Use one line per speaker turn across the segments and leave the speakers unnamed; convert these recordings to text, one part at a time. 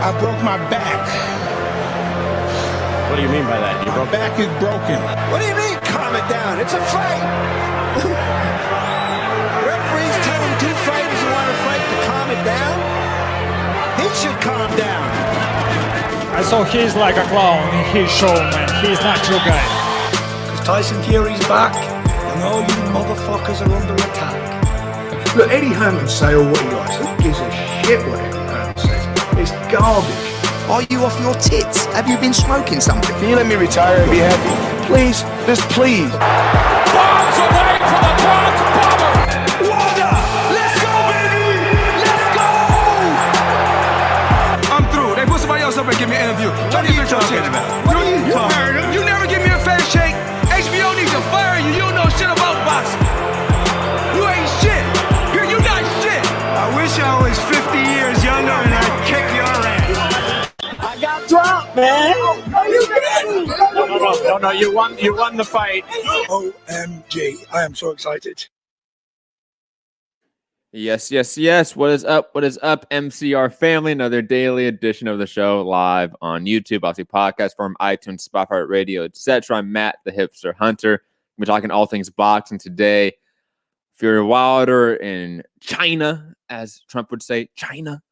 I broke my back.
What do you mean by that?
My back is broken.
What do you mean, calm it down? It's a fight. Referees telling two fighters who want to fight to calm it down. He should calm down.
So he's like a clown in his show, man. He's not your guy.
Because Tyson Fury's back, and all you motherfuckers are under attack.
Look, Eddie Hearn can say all what he likes. Who gives a shit what Eddie Hearn says? It's garbage.
Are you off your tits? Have you been smoking something?
Can you let me retire and be happy? Please, just please.
Bombs away from the Bronx Bomber! Wanda! Let's go, baby! Let's go!
I'm through. They put somebody else up and give me an interview.
What are you talking about? What are you talking about?
You never give me a fair shake. HBO needs to fire you. You don't know shit about boxing. You ain't shit. You're not shit.
I wish I was 50 years younger and I'd kick your ass.
I got dropped, man! Are you kidding?
No, you won the fight.
OMG. I am so excited.
Yes. What is up, MCR family? Another daily edition of the show live on YouTube, obviously podcast form, iTunes, Spotify, radio, etc. I'm Matt, the Hipster Hunter. We're talking all things boxing today. Fury Wilder in China, as Trump would say, China.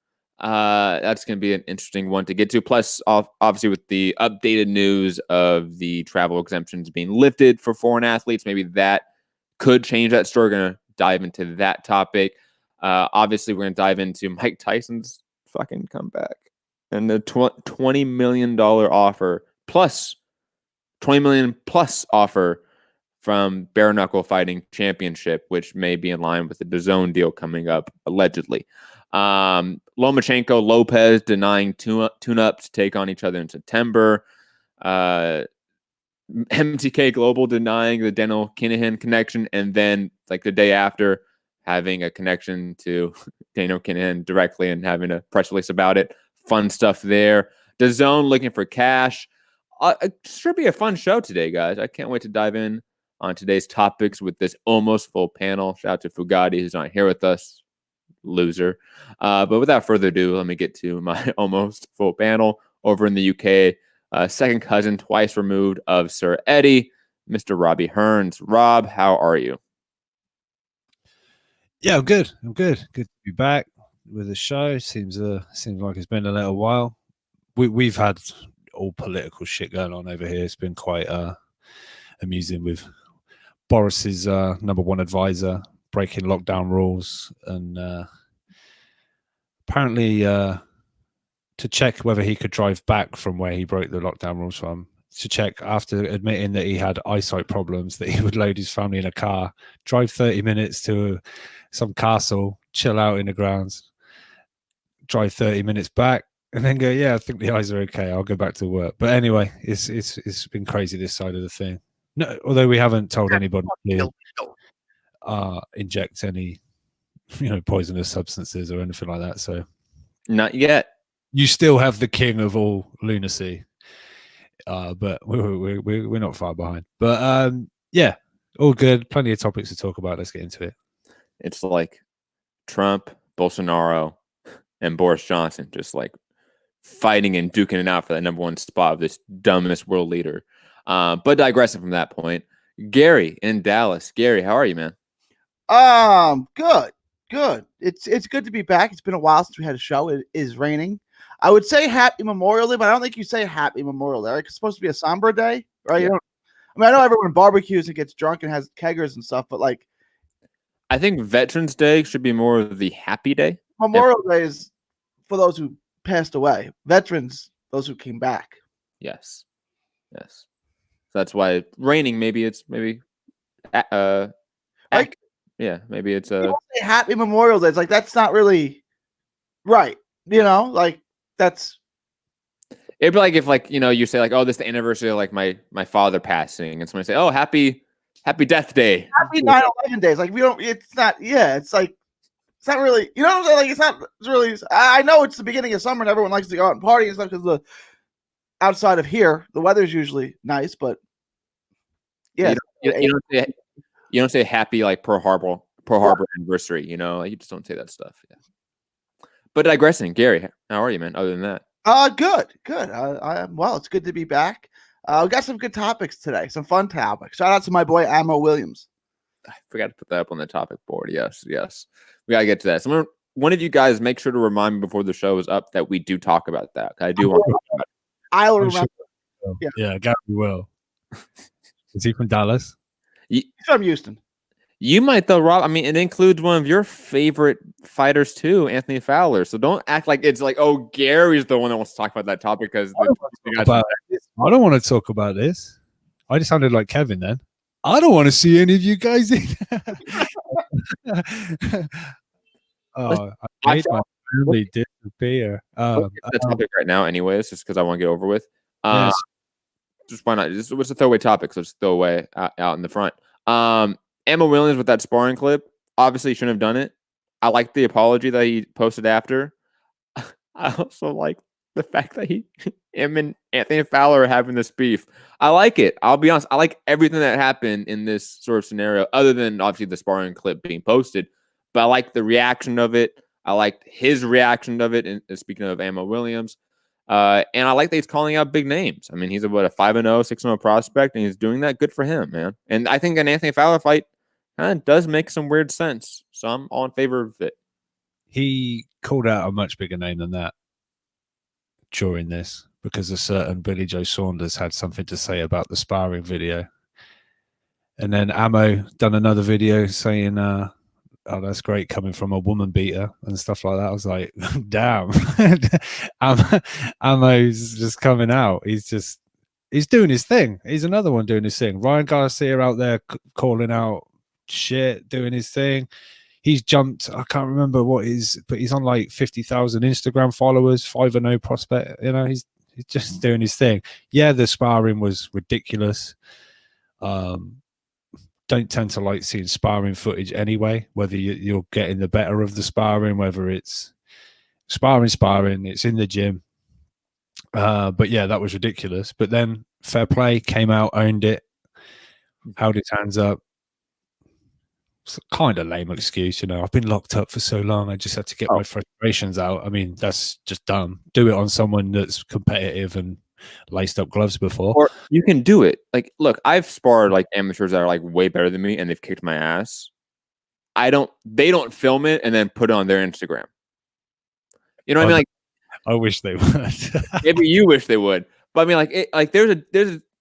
That's going to be an interesting one to get to. Plus, obviously, with the updated news of the travel exemptions being lifted for foreign athletes, maybe that could change that story. We're going to dive into that topic. Obviously, we're going to dive into Mike Tyson's fucking comeback and the $20 million offer plus $20 million plus offer from Bare Knuckle Fighting Championship, which may be in line with the DAZN deal coming up, allegedly. Lomachenko, Lopez denying tune-up to take on each other in September. MTK Global denying the Daniel Kinahan connection, and then like the day after having a connection to Daniel Kinahan directly and having a press release about it. Fun stuff there. DAZN looking for cash. It should be a fun show today, guys. I can't wait to dive in on today's topics with this almost full panel. Shout out to Foogatti, who's not here with us. Loser. But without further ado, let me get to my almost full panel over in the UK. Second cousin, twice removed of Sir Eddie, Mr. Robbie Hearns. Rob, how are you?
Yeah, I'm good. Good to be back with the show. Seems like it's been a little while. We've had all political shit going on over here. It's been quite amusing with Boris's number one advisor breaking lockdown rules and apparently to check whether he could drive back from where he broke the lockdown rules from, to check after admitting that he had eyesight problems, that he would load his family in a car, drive 30 minutes to some castle, chill out in the grounds, drive 30 minutes back, and then go, yeah, I think the eyes are okay. I'll go back to work. But anyway, it's been crazy this side of the thing. No, although we haven't told anybody to inject any, poisonous substances or anything like that. So
not yet.
You still have the king of all lunacy, but we're not far behind. But yeah, all good. Plenty of topics to talk about. Let's get into it.
It's like Trump, Bolsonaro, and Boris Johnson just like fighting and duking it out for that number one spot of this dumbest world leader. But digressing from that point, Gary in Dallas. Gary, how are you, man?
Good. It's good to be back. It's been a while since we had a show. It is raining. I would say Happy Memorial Day, but I don't think you say Happy Memorial Day. Right? It's supposed to be a somber day, right?
Yeah.
I know everyone barbecues and gets drunk and has keggers and stuff, but like,
I think Veterans Day should be more of the happy day.
Memorial Day is for those who passed away. Veterans, those who came back.
Yes. So that's why raining. Maybe it's maybe a
Happy Memorial Day. It's like that's not really right. Like that's.
It'd be like if you say like, oh, this is the anniversary of like my father passing, and somebody say, oh, happy Death Day.
Happy 9/11 days. Like we don't. It's not. Yeah. It's like it's not really. You know what I'm saying? Like it's not really. I know it's the beginning of summer and everyone likes to go out and party and stuff because outside of here the weather's usually nice, but yeah.
You don't say happy like Pearl Harbor anniversary. You just don't say that stuff. Yeah. But digressing, Gary, how are you, man? Other than that,
Good. Well, it's good to be back. We got some good topics today, some fun topics. Shout out to my boy Ammo Williams.
I forgot to put that up on the topic board. Yes. We gotta get to that. Someone, one of you guys, make sure to remind me before the show is up that we do talk about that. I do want to talk about it.
I'll remember.
Sure. Yeah, Gary will. Is he from Dallas?
He's from Houston.
You might though, Rob. I mean, it includes one of your favorite fighters too, Anthony Fowler. So don't act like it's like, oh, Gary's the one that wants to talk about that topic because
I don't want to talk about this. I just sounded like Kevin then. I don't want to see any of you guys in. I made my family disappear.
The topic right now, anyways, just because I want to get over with. Just why not? Just what's a throwaway topic? So just throw away out in the front. Emma Williams with that sparring clip. Obviously, he shouldn't have done it. I like the apology that he posted after. I also like the fact that him and Anthony Fowler are having this beef. I like it. I'll be honest. I like everything that happened in this sort of scenario, other than obviously the sparring clip being posted. But I like the reaction of it. I liked his reaction of it. And speaking of Emma Williams, and I like that he's calling out big names. I mean, he's a 5-0, 6-0 prospect, and he's doing that. Good for him, man. And I think an Anthony Fowler fight kind of does make some weird sense. So I'm all in favor of it.
He called out a much bigger name than that during this because a certain Billy Joe Saunders had something to say about the sparring video. And then Ammo done another video saying, oh, that's great coming from a woman beater and stuff like that. I was like, damn. Ammo's just coming out. He's doing his thing. He's another one doing his thing. Ryan Garcia out there calling out shit, doing his thing. He's jumped, I can't remember what but he's on like 50,000 Instagram followers, 5-0 prospect. You know, he's just doing his thing. Yeah, the sparring was ridiculous. Don't tend to like seeing sparring footage anyway, whether you're getting the better of the sparring, whether it's sparring, it's in the gym. But yeah, that was ridiculous. But then fair play, came out, owned it, held his hands up. It's kind of lame excuse, you know. I've been locked up for so long. I just had to get my frustrations out. I mean, that's just dumb. Do it on someone that's competitive and laced up gloves before.
Or you can do it. Like, look, I've sparred like amateurs that are like way better than me, and they've kicked my ass. They don't film it and then put it on their Instagram. You know what I mean? Like,
I wish they would.
Maybe you wish they would, but I mean,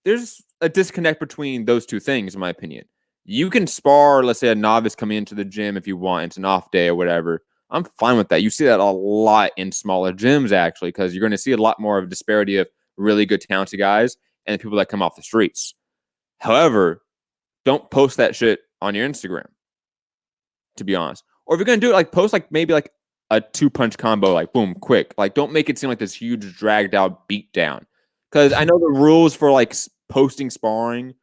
there's a disconnect between those two things, in my opinion. You can spar, let's say, a novice coming into the gym if you want. It's an off day or whatever. I'm fine with that. You see that a lot in smaller gyms, actually, because you're going to see a lot more of a disparity of really good, talented guys and people that come off the streets. However, don't post that shit on your Instagram, to be honest. Or if you're going to do it, like post like maybe like a 2-punch combo, like boom, quick. Like don't make it seem like this huge dragged out beatdown. Because I know the rules for like posting sparring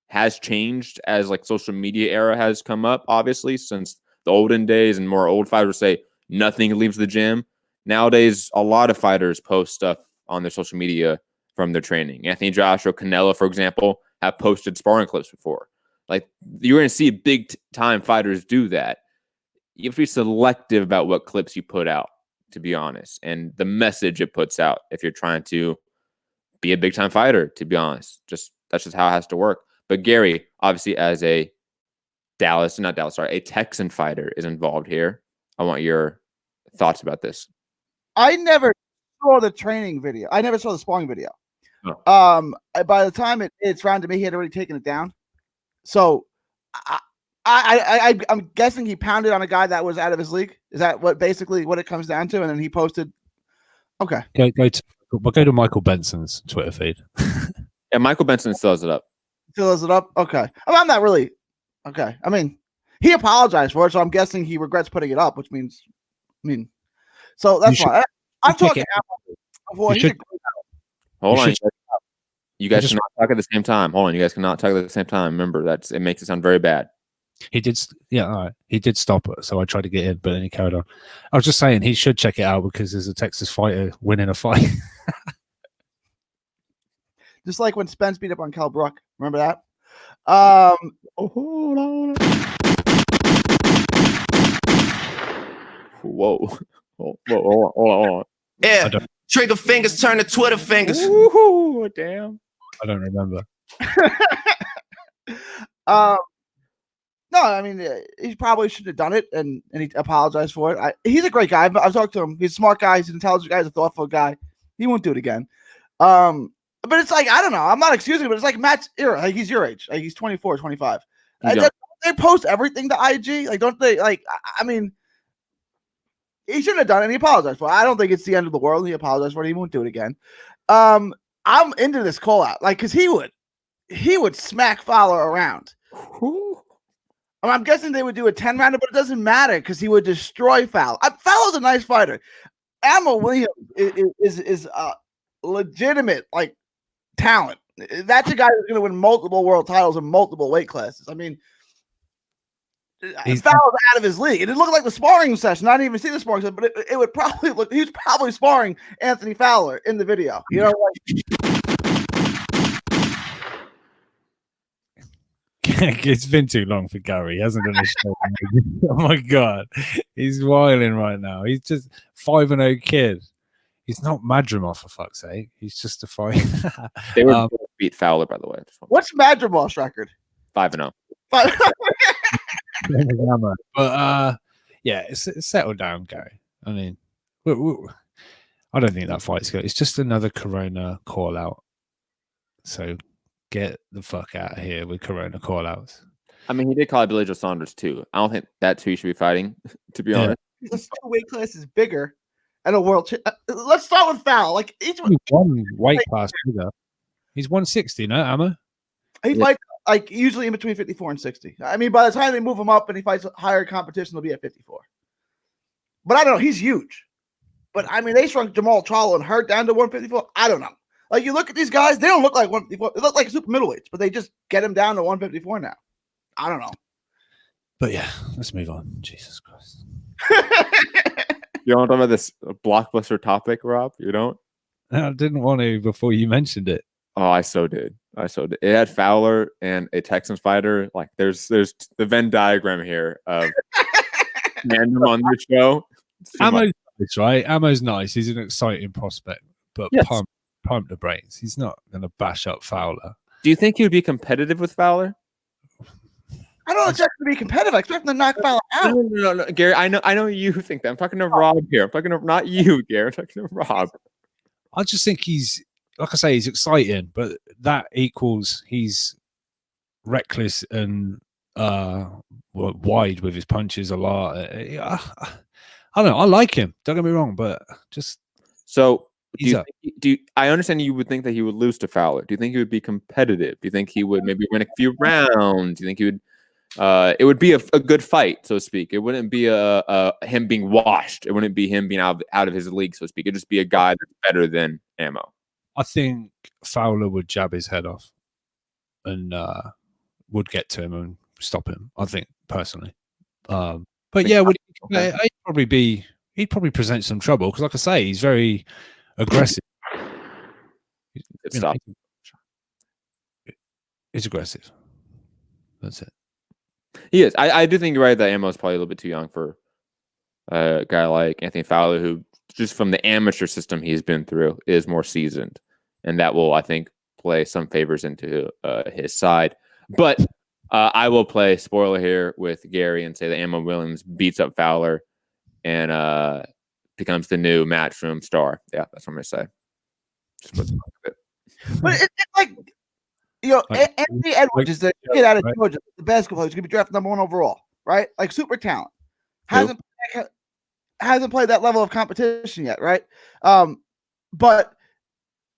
has changed as like social media era has come up, obviously, since the olden days, and more old fighters say nothing leaves the gym. Nowadays, a lot of fighters post stuff on their social media from their training. Anthony Joshua, Canelo, for example, have posted sparring clips before. Like you're going to see big time fighters do that. You have to be selective about what clips you put out, to be honest, and the message it puts out if you're trying to be a big time fighter, to be honest. That's just how it has to work. But Gary, obviously, as a Texan fighter is involved here. I want your thoughts about this.
I never saw the training video. I never saw the sparring video.
Oh.
By the time it's round to me, he had already taken it down. So I'm guessing he pounded on a guy that was out of his league. Is that what it comes down to? And then he posted. Okay.
Go to Michael Benson's Twitter feed.
Yeah, Michael Benson still has it up.
Fills it up. Okay. I'm not really. Okay. I mean, he apologized for it, so I'm guessing he regrets putting it up, which means, so that's why I'm talking.
Hold on. You guys cannot talk at the same time. Hold on. You guys cannot talk at the same time. Remember, it makes it sound very bad.
He did. Yeah. All right. He did stop it. So I tried to get in, but then he carried on. I was just saying he should check it out because there's a Texas fighter winning a fight.
Just like when Spence beat up on Cal Brook. Remember that?
Hold on. Whoa. Hold on.
I don't,
Trigger fingers turn to Twitter fingers.
Ooh, damn.
I don't remember.
No, I mean, he probably should have done it, and he apologized for it. He's a great guy. I've talked to him. He's a smart guy. He's an intelligent guy. He's a thoughtful guy. He won't do it again. But it's like, I don't know. I'm not excusing him, but it's like Matt's era. Like, he's your age. Like, he's 24, 25. They post everything to IG. Like, don't they? Like, I mean, he shouldn't have done it, and he apologized for it. I don't think it's the end of the world. He apologized for it. He won't do it again. I'm into this call out. Like, because he would smack Fowler around. I'm guessing they would do a 10-rounder, but it doesn't matter because he would destroy Fowler. Fowler's a nice fighter. Emma Williams is a legitimate like talent. That's a guy who's going to win multiple world titles in multiple weight classes. I mean, Fowler's out of his league. It looked like the sparring session. I didn't even see the sparring session, but it would probably look. He was probably sparring Anthony Fowler in the video. You know, like.
It's been too long for Gary. He hasn't done a show. Oh my god, he's wilding right now. He's just 5-0 kid. He's not Madrimov for fuck's sake. He's just a fight.
They were beat Fowler, by the way.
What's Madrimov's record?
5-0.
But
yeah, it's settled down, Gary. I mean, I don't think that fight's good. It's just another Corona call out. So get the fuck out of here with Corona call outs.
I mean, he did call out Billy Joe Saunders too. I don't think that's who you should be fighting, to be honest.
This weight class is bigger and a world. Let's start with Fowler. Like each
one weight class bigger. He's 160, no, Amma?
He fights like usually in between 54 and 60. I mean, by the time they move him up and he fights higher competition, he'll be at 54. But I don't know. He's huge. But I mean, they shrunk Jamal Charlo and Hurt down to 154. I don't know. Like, you look at these guys, they don't look like 154. They look like super middleweights, but they just get him down to 154 now. I don't know.
But yeah, let's move on. Jesus Christ.
You don't talk about this blockbuster topic, Rob? You don't?
I didn't want to before you mentioned it.
Oh, I so did. It had Fowler and a Texans fighter. Like, there's the Venn diagram here of random on the show.
Ammo's nice, right? Ammo's nice. He's an exciting prospect, but
yes.
Pump the brakes. He's not going to bash up Fowler.
Do you think he would be competitive with Fowler?
I don't expect him to be competitive. I expect him to knock Fowler out.
No, Gary. I know you think that. I'm talking to Rob here. I'm talking to not you, Gary. I'm talking to Rob.
I just think he's, like I say, he's exciting, but that equals he's reckless and wide with his punches a lot. I don't know. I like him. Don't get me wrong, but just
so. I understand you would think that he would lose to Fowler. Do you think he would be competitive? Do you think he would maybe win a few rounds? Do you think he would? It would be a good fight, so to speak. It wouldn't be him being washed. It wouldn't be him being out of his league, so to speak. It'd just be a guy that's better than Ammo.
I think Fowler would jab his head off and would get to him and stop him. I think personally, but yeah, he'd probably present some trouble because, like I say, he's very aggressive. He's aggressive. That's it.
He is. I do think you're right that Ammo is probably a little bit too young for a guy like Anthony Fowler, who just from the amateur system he's been through is more seasoned, and that will, I think, play some favors into his side. But I will play spoiler here with Gary and say that Ammo Williams beats up Fowler and becomes the new Matchroom star. Yeah, that's what I'm going to say. Just put it.
But it's like, you know, Anthony Edwards is the kid out of Georgia, the basketball player. He's going to be drafted #1 overall, right? Like, super talent. Hasn't played that level of competition yet, right? But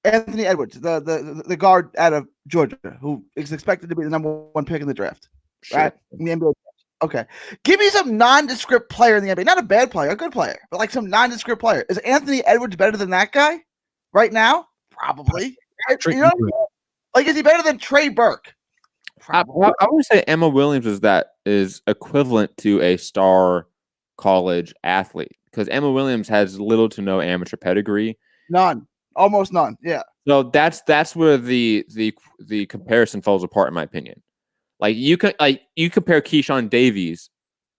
Anthony Edwards, the guard out of Georgia, who is expected to be the #1 pick in the draft, right? In the NBA. Okay. Give me some nondescript player in the NBA. Not a bad player, a good player, but like some nondescript player. Is Anthony Edwards better than that guy right now? Probably. You know what I mean? Like, is he better than Trey Burke?
I would say Emma Williams is equivalent to a star college athlete because Emma Williams has little to no amateur pedigree.
None. Almost none. Yeah.
So that's where the comparison falls apart, in my opinion. Like you compare Keyshawn Davies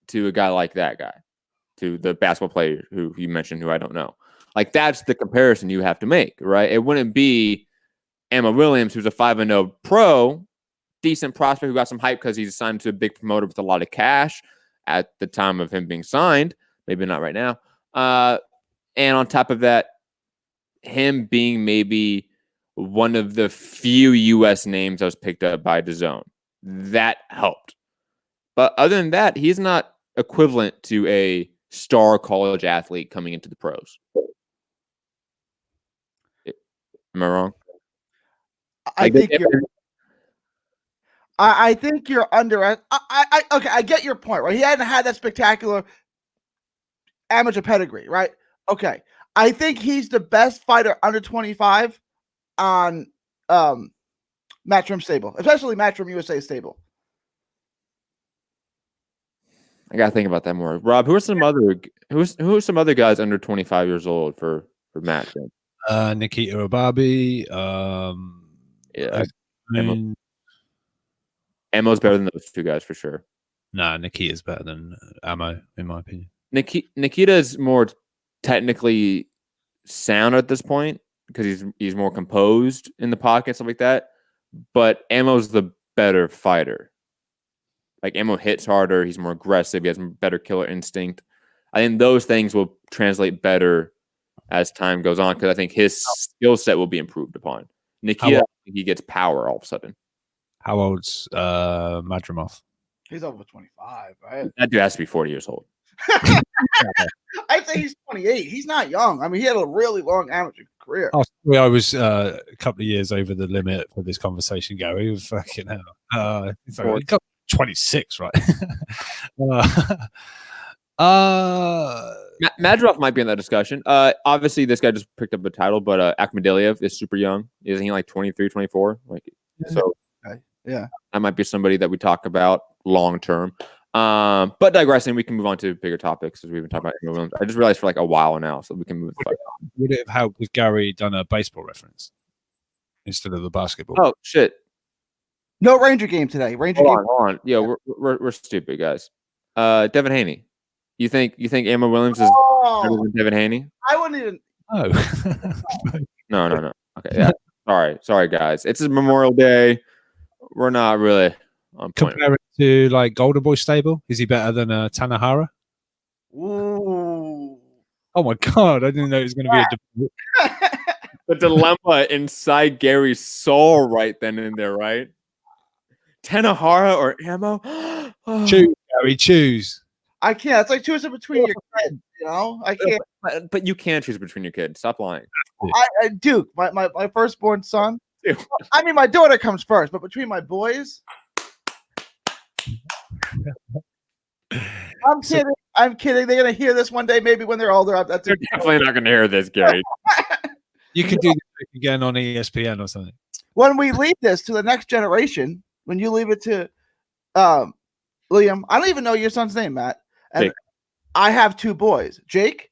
to a guy like that guy, to the basketball player who you mentioned, who I don't know. Like that's the comparison you have to make, right? It wouldn't be Emma Williams, who's a 5-0 pro, decent prospect who got some hype because he's signed to a big promoter with a lot of cash at the time of him being signed. Maybe not right now. And on top of that, him being maybe one of the few U.S. names that was picked up by DAZN. That helped. But other than that, he's not equivalent to a star college athlete coming into the pros. Am I wrong?
I think you're under. Okay, I get your point, right? He hadn't had that spectacular amateur pedigree, right? Okay, I think he's the best fighter under 25 on Matchroom Stable, especially Matchroom USA Stable.
I gotta think about that more. Rob, who are some other guys under 25 years old for Matchroom?
Nikita Ababi.
Ammo's better than those two guys for sure.
Nah, Nikita's better than Ammo, in my opinion.
Nikita is more technically sound at this point because he's more composed in the pocket, stuff like that. But Ammo's the better fighter. Like Ammo hits harder, he's more aggressive, he has better killer instinct. I think those things will translate better as time goes on because I think his skill set will be improved upon. Nikita, he gets power all of a sudden.
How old's Madrimov?
He's over 25, right?
That dude has to be 40 years old.
I think he's 28. He's not young. I mean, he had a really long amateur career.
Oh, sorry, I was a couple of years over the limit for this conversation, Gary. Fucking hell. He got 26, right?
Madrimov might be in that discussion. Obviously, this guy just picked up a title, but Akhmadaliev is super young. Isn't he like 23, 24? So
yeah,
that might be somebody that we talk about long term. But digressing, we can move on to bigger topics as we've been talking about. I just realized for like a while now, so we can move.
Would it have helped if Gary done a baseball reference instead of the basketball?
Oh shit!
No Ranger game today. Hold
on. Yeah, we're stupid guys. Devin Haney. You think Emma Williams is better than Devin Haney?
I wouldn't even.
Oh.
No. Okay, yeah. Sorry, guys. It's a Memorial Day. We're not really on point.
Compare it to like Golden Boy Stable. Is he better than Tanahara?
Ooh.
Oh my god! I didn't know it was going to be a debate.
The dilemma inside Gary's soul, right then and there, right? Tanahara or Ammo?
Choose, Gary. Choose.
I can't. It's like choosing between your kids. You know, I can't.
But you can choose between your kids. Stop lying.
Duke, my firstborn son. I mean, my daughter comes first, but between my boys, I'm kidding. I'm kidding. They're gonna hear this one day, maybe when they're older. They're
definitely not gonna hear this, Gary.
You can do this again on ESPN or something.
When we leave this to the next generation, when you leave it to Liam, I don't even know your son's name, Matt. And I have two boys,
Jacob.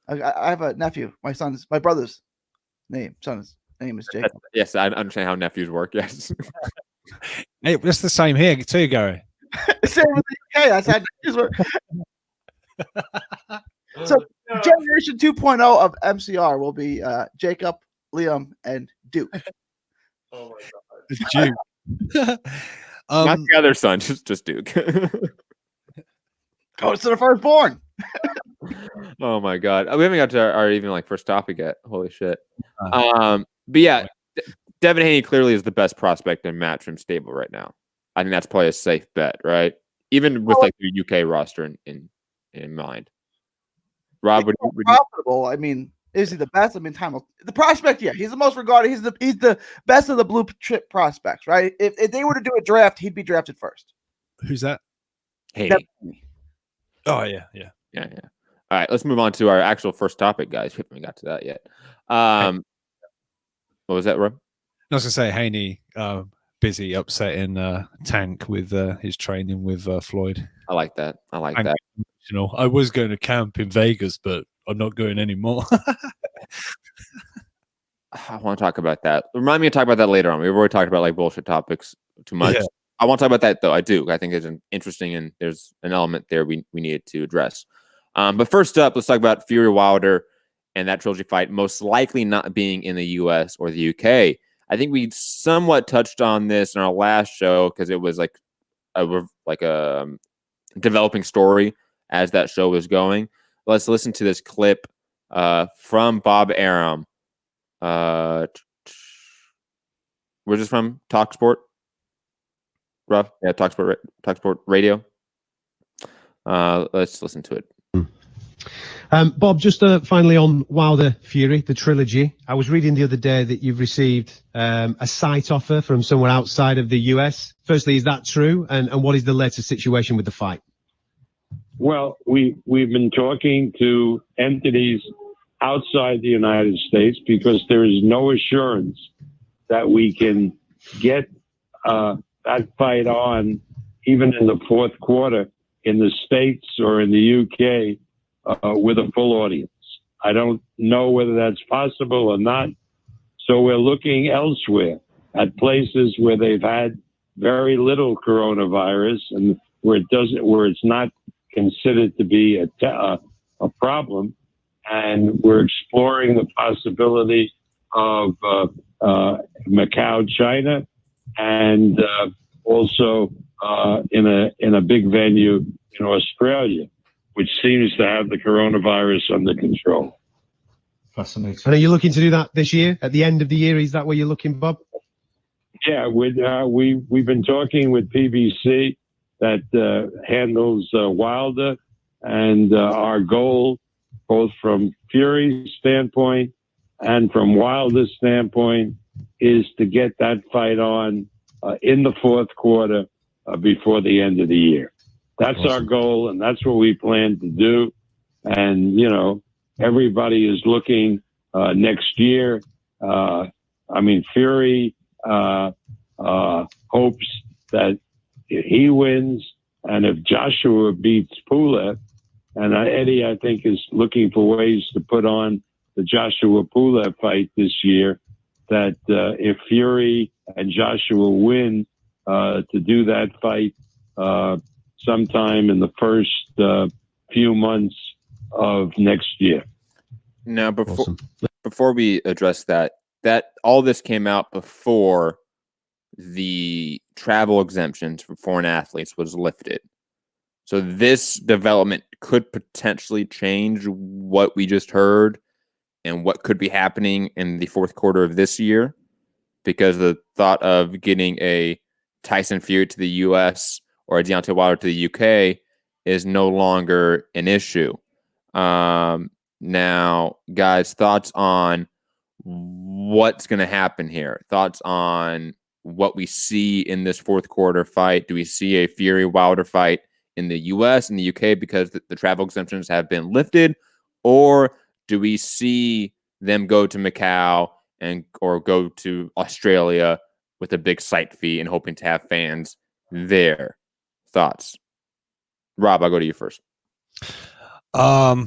I have a nephew. My brother's son's name is Jacob.
Yes, I understand how nephews work. Yes.
Hey, that's the same here too, Gary.
Same with the UK. That's how nephews work. So generation 2.0 of MCR will be Jacob, Liam, and Duke.
Oh my god.
Duke.
Not the other son, just Duke.
Goes to the firstborn.
Oh my god, we haven't got to our even like first topic yet. Holy shit. But yeah, Devin Haney clearly is the best prospect in Matchroom Stable right now. I think that's probably a safe bet, right? Even with like the UK roster in mind. Rob, would
profitable. I mean, is he the best? I mean, the prospect, yeah, he's the most regarded. He's the best of the blue chip prospects, right? If they were to do a draft, he'd be drafted first.
Who's that?
Haney.
Oh yeah.
All right, let's move on to our actual first topic, guys. We haven't got to that yet. What was that, Rob?
I was gonna say Haney busy upsetting Tank with his training with Floyd.
I like that.
I was going to camp in Vegas, but I'm not going anymore.
I want to talk about that. Remind me to talk about that later on. We've already talked about like bullshit topics too much. Yeah. I want to talk about that though. I do. I think it's interesting and there's an element there we needed to address. But first up, let's talk about Fury Wilder and that trilogy fight most likely not being in the US or the UK. I think we somewhat touched on this in our last show because it was like a developing story as that show was going. Let's listen to this clip from Bob Arum. Where's this from? TalkSport? Rough? Yeah, TalkSport Radio. Let's listen to it.
Bob, just finally on Wilder Fury, the trilogy. I was reading the other day that you've received a site offer from somewhere outside of the US. Firstly, is that true? And what is the latest situation with the fight?
Well, we've been talking to entities outside the United States because there is no assurance that we can get that fight on even in the fourth quarter in the States or in the UK with a full audience. I don't know whether that's possible or not. So we're looking elsewhere at places where they've had very little coronavirus and where it's not considered to be a problem. And we're exploring the possibility of Macau, China, and also in a big venue in Australia, which seems to have the coronavirus under control.
Fascinating. And are you looking to do that this year, at the end of the year? Is that where you're looking, Bob?
Yeah, we've been talking with PBC that handles Wilder, and our goal, both from Fury's standpoint and from Wilder's standpoint, is to get that fight on in the fourth quarter before the end of the year. That's awesome. Our goal, and that's what we plan to do. And, you know, everybody is looking next year. Fury hopes that if he wins and if Joshua beats Pulev, and Eddie, I think, is looking for ways to put on the Joshua Pulev fight this year, that if Fury and Joshua win, to do that fight sometime in the first few months of next year.
Now, before we address that all this came out before the travel exemptions for foreign athletes was lifted. So this development could potentially change what we just heard and what could be happening in the fourth quarter of this year, because the thought of getting a Tyson Fury to the U.S. or a Deontay Wilder to the U.K. is no longer an issue. Now, guys, thoughts on what's going to happen here? Thoughts on what we see in this fourth quarter fight? Do we see a Fury Wilder fight in the U.S. and the U.K. because the travel exemptions have been lifted, or do we see them go to Macau or go to Australia with a big site fee and hoping to have fans there? Thoughts, Rob? I'll go to you first.
I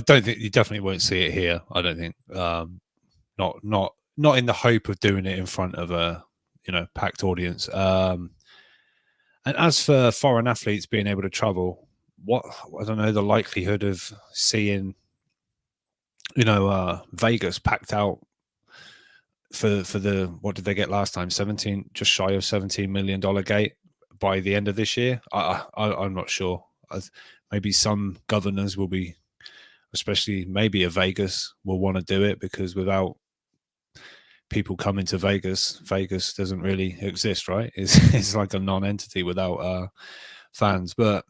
don't think you definitely won't see it here. I don't think not in the hope of doing it in front of a packed audience. And as for foreign athletes being able to travel, I don't know the likelihood of seeing Vegas packed out for the, what did they get last time? Just shy of $17 million gate by the end of this year. I'm not sure. Maybe some governors will be, especially maybe a Vegas, will want to do it, because without people coming to Vegas doesn't really exist, right? It's like a non-entity without fans. But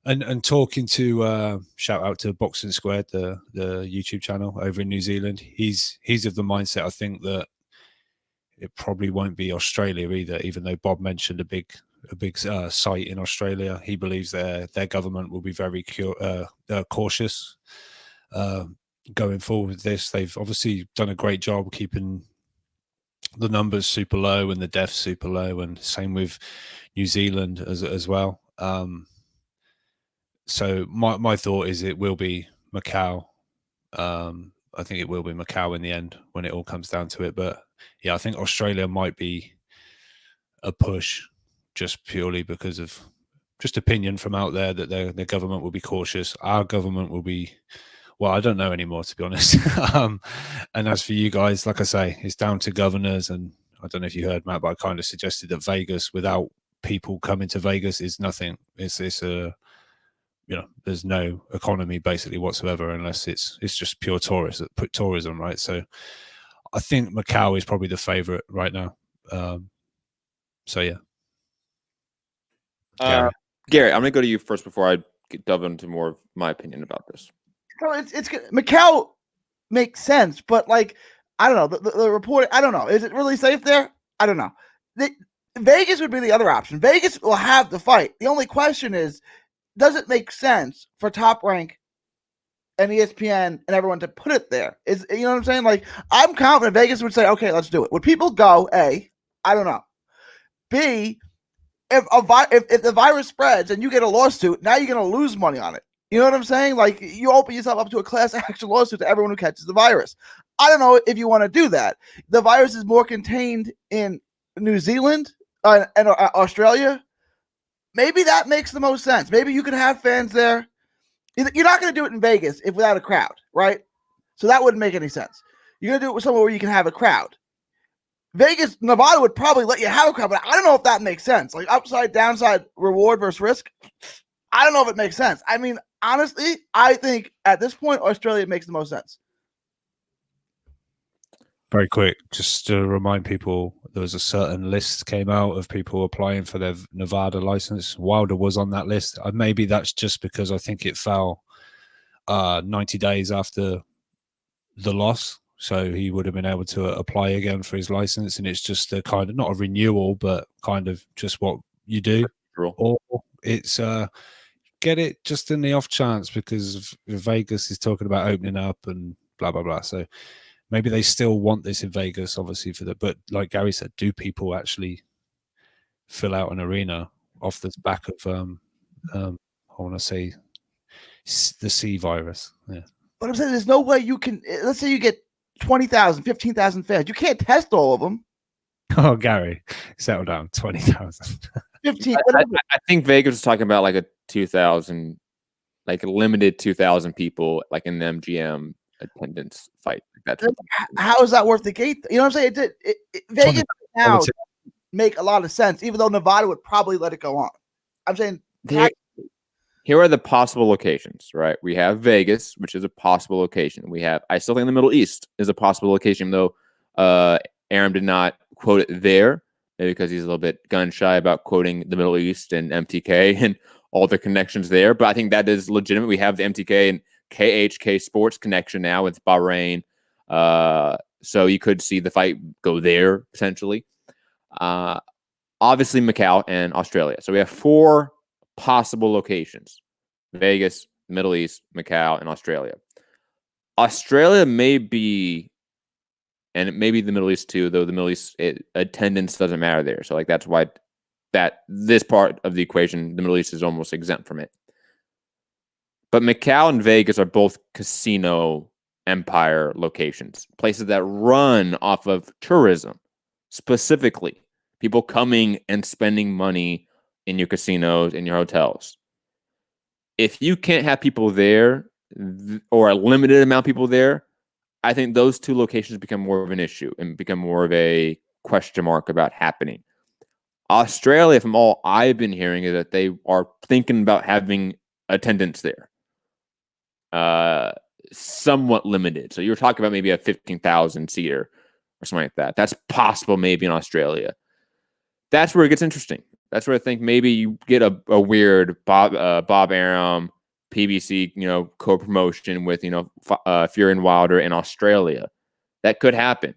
and talking to shout out to Boxing Squared, the YouTube channel over in New Zealand, he's of the mindset, I think, that it probably won't be Australia either, even though Bob mentioned a big site in Australia. He believes their government will be very cautious going forward with this. They've obviously done a great job keeping the numbers super low and the deaths super low, and same with New Zealand as well. So my thought is it will be Macau. I think it will be Macau in the end when it all comes down to it. But yeah, I think Australia might be a push, just purely because of just opinion from out there that their government will be cautious. Our government will be Well, I don't know anymore, to be honest. And as for you guys, like I say, it's down to governors. And I don't know if you heard, Matt, but I kind of suggested that Vegas, without people coming to Vegas, is nothing. It's a, there's no economy basically whatsoever unless it's just pure tourism, right? So I think Macau is probably the favorite right now. So yeah.
Gary, I'm gonna go to you first before I delve into more of my opinion about this.
So it's Macau makes sense, but like I don't know the report. I don't know. Is it really safe there? I don't know. Vegas would be the other option. Vegas will have the fight. The only question is, does it make sense for Top Rank and ESPN and everyone to put it there? You know what I'm saying? Like, I'm confident Vegas would say, okay, let's do it. Would people go? A, I don't know. B, if the virus spreads and you get a lawsuit, now you're going to lose money on it. You know what I'm saying? Like, you open yourself up to a class action lawsuit to everyone who catches the virus. I don't know if you want to do that. The virus is more contained in New Zealand and Australia. Maybe that makes the most sense. Maybe you can have fans there. You're not going to do it in Vegas without a crowd, right? So that wouldn't make any sense. You're going to do it with somewhere where you can have a crowd. Vegas, Nevada would probably let you have a crowd, but I don't know if that makes sense. Like upside, downside, reward versus risk. I don't know if it makes sense. I mean, honestly, I think at this point, Australia makes the most sense.
Very quick, just to remind people, there was a certain list came out of people applying for their Nevada license. Wilder was on that list. Maybe that's just because I think it fell 90 days after the loss. So he would have been able to apply again for his license. And it's just a kind of, not a renewal, but kind of just what you do. Or it's get it just in the off chance because Vegas is talking about opening up and blah, blah, blah. So maybe they still want this in Vegas, obviously, but like Gary said, do people actually fill out an arena off the back of, I want to say, the C virus? Yeah.
But I'm saying there's no way you can, let's say you get 20,000, 15,000 fans. You can't test all of them.
Oh, Gary, settle down, 20,000.
15.
I think Vegas was talking about like a 2,000, like a limited 2,000 people, like in the MGM attendance fight.
How is that worth the gate? You know what I'm saying? Vegas now make a lot of sense, even though Nevada would probably let it go on. I'm saying
here are the possible locations, right? We have Vegas, which is a possible location. I still think the Middle East is a possible location, though Aram did not quote it there, maybe because he's a little bit gun shy about quoting the Middle East and MTK and all the connections there. But I think that is legitimate. We have the MTK and KHK Sports connection now with Bahrain. So you could see the fight go there potentially. Obviously Macau and Australia. So we have 4 possible locations: Vegas, Middle East, Macau, and Australia. Australia may be, and maybe the Middle East too, though the Middle East attendance doesn't matter there. So like that's why this part of the equation, the Middle East is almost exempt from it. But Macau and Vegas are both casino empire locations, places that run off of tourism, specifically people coming and spending money in your casinos, in your hotels. If you can't have people there or a limited amount of people there, I think those 2 locations become more of an issue and become more of a question mark about happening. Australia, from all I've been hearing, is that they are thinking about having attendance there. Somewhat limited. So you're talking about maybe a 15,000 seater or something like that. That's possible maybe in Australia. That's where it gets interesting. That's where I think maybe you get a weird Bob Arum, PBC, co-promotion with, Fury and Wilder in Australia. That could happen.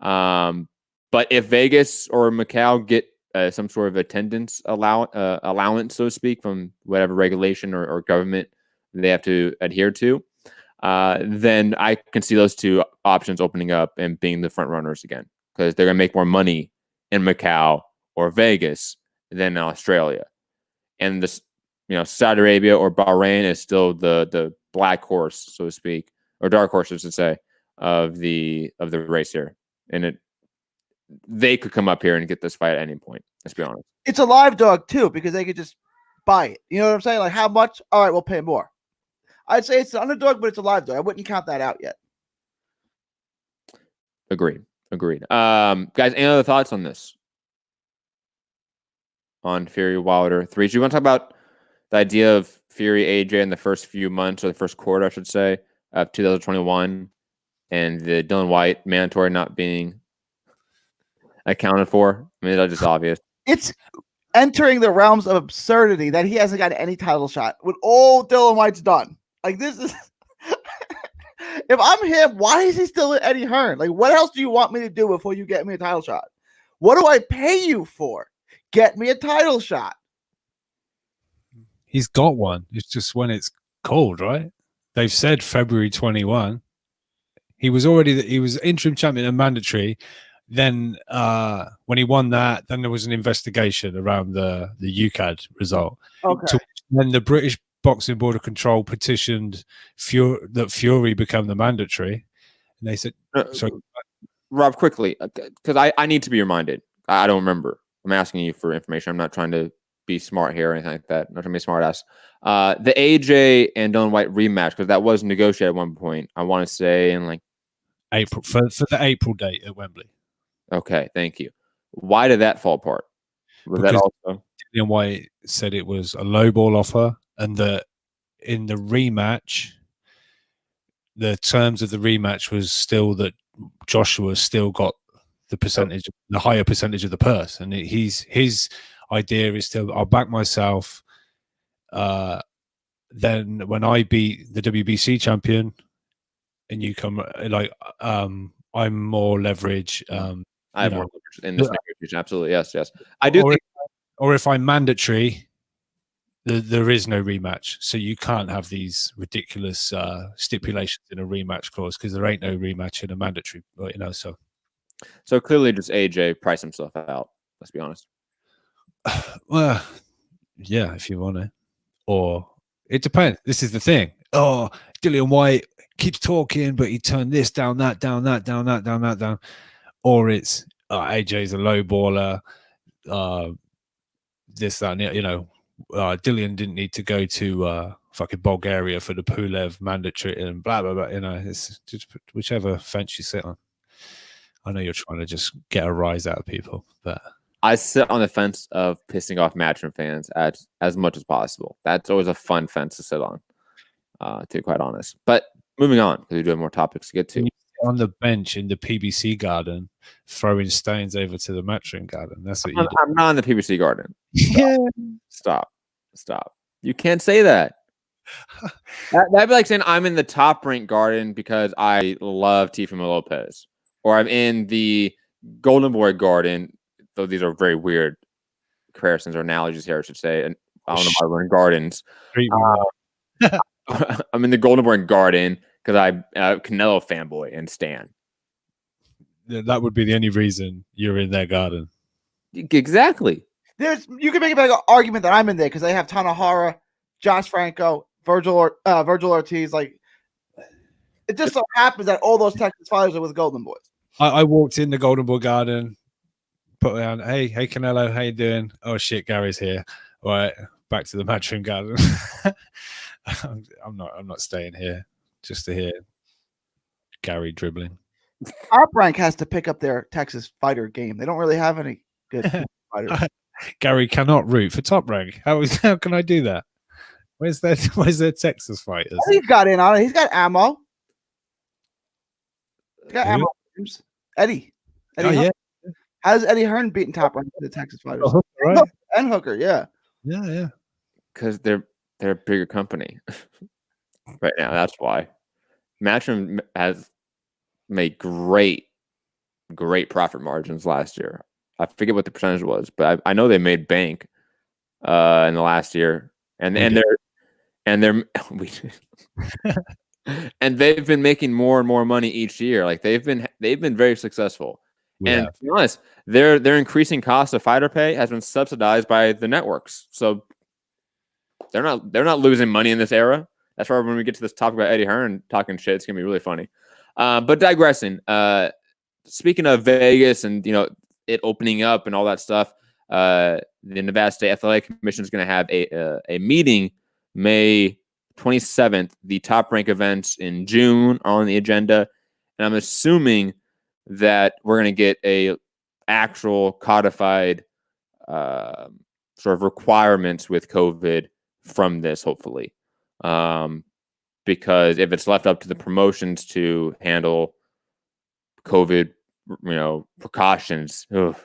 But if Vegas or Macau get some sort of attendance allowance, so to speak, from whatever regulation or government they have to adhere to, then I can see those 2 options opening up and being the front runners again, because they're going to make more money in Macau or Vegas than in Australia. And this, Saudi Arabia or Bahrain is still the black horse, so to speak, or dark horse, I should say, of the race here. And they could come up here and get this fight at any point. Let's be honest.
It's a live dog too, because they could just buy it. You know what I'm saying? Like how much? All right, we'll pay more. I'd say it's an underdog, but it's a live dog. I wouldn't count that out yet.
Agreed. Guys, any other thoughts on this? On Fury Wilder 3? Do you want to talk about the idea of Fury AJ in the first few months, or the first quarter, I should say, of 2021, and the Dylan White mandatory not being accounted for? I mean, that's just obvious.
It's entering the realms of absurdity that he hasn't got any title shot with all Dylan White's done. Like, this is if I'm him, why is he still with Eddie Hearn? Like, what else do you want me to do before you get me a title shot? What do I pay you for? Get me a title shot.
He's got one. It's just when it's called, right? They've said February 21. He was interim champion and mandatory. Then when he won that, then there was an investigation around the UCAD result.
Okay.
Then the British Boxing Board of Control petitioned that Fury become the mandatory. And they said,
Rob, quickly, because I need to be reminded. I don't remember. I'm asking you for information. I'm not trying to be smart here or anything like that. I'm not trying to be a smart ass. The AJ and Dylan White rematch, because that was negotiated at one point. I want to say in like
April for the April date at Wembley.
Okay, thank you. Why did that fall apart? Was
because
that also
Dylan White said it was a lowball offer, and that in the rematch, the terms of the rematch was still that Joshua still got the percentage, the higher percentage of the purse, and his idea is still, I'll back myself. Then when I beat the WBC champion, and you come I'm more leverage.
I have more leverage in this negotiation. Absolutely, yes. I do.
Or if I'm mandatory, there is no rematch, so you can't have these ridiculous stipulations in a rematch clause, because there ain't no rematch in a mandatory. So
clearly, just AJ priced himself out. Let's be honest.
Well, yeah, if you want to, or it depends. This is the thing. Oh, Dillian White keeps talking, but he turned this down, that down, that down, that down, that down. Or it's AJ's a low baller. This, that, and Dillian didn't need to go to fucking Bulgaria for the Pulev mandatory and blah blah blah. It's just whichever fence you sit on. I know you're trying to just get a rise out of people, but
I sit on the fence of pissing off Matchroom fans as much as possible. That's always a fun fence to sit on, to be quite honest. But moving on, because we do have more topics to get to.
On the bench in the PBC garden, throwing stones over to the Matchroom garden. That's what you do.
I'm not in the PBC garden.
Stop.
Stop. You can't say that. That'd be like saying I'm in the top ranked garden because I love Teofimo Lopez, or I'm in the Golden Boy garden. Though these are very weird comparisons or analogies here, I should say. And I don't know why we're in gardens. I'm in the Golden Boy garden because I'm a Canelo fanboy and stan.
That would be the only reason you're in their garden.
Exactly.
You can make a better argument that I'm in there because they have Tanahara, Josh Franco, Virgil Ortiz. Like, it just so happens that all those Texas fighters are with Golden Boys.
I walked in the Golden Boy garden, put down, hey Canelo, how you doing? Oh shit, Gary's here. All right, back to the Matchroom garden. I'm not staying here just to hear Gary dribbling.
Top Rank has to pick up their Texas fighter game. They don't really have any good fighters.
Gary cannot root for Top Rank. How can I do that? Where's their Texas fighters?
He's got in on it. He's got ammo. He's got ammo. Eddie.
Yeah.
How's Eddie Hearn beating Top Rank for the Texas fighters?
Hooker, right?
And Hooker, yeah.
Yeah.
Because they're a bigger company right now. That's why. Matchroom has made great profit margins last year. I forget what the percentage was, but I know they made bank in the last year, and they're and they've been making more and more money each year. Like they've been very successful. Yeah. And to be honest, their increasing cost of fighter pay has been subsidized by the networks. So they're not losing money in this era. That's why when we get to this topic about Eddie Hearn talking shit, it's gonna be really funny. But digressing. Speaking of Vegas and it opening up and all that stuff, the Nevada State Athletic Commission is going to have a meeting May 27th. The Top Rank events in June are on the agenda. And I'm assuming that we're going to get a actual codified sort of requirements with COVID from this, hopefully. Because if it's left up to the promotions to handle COVID, precautions, we're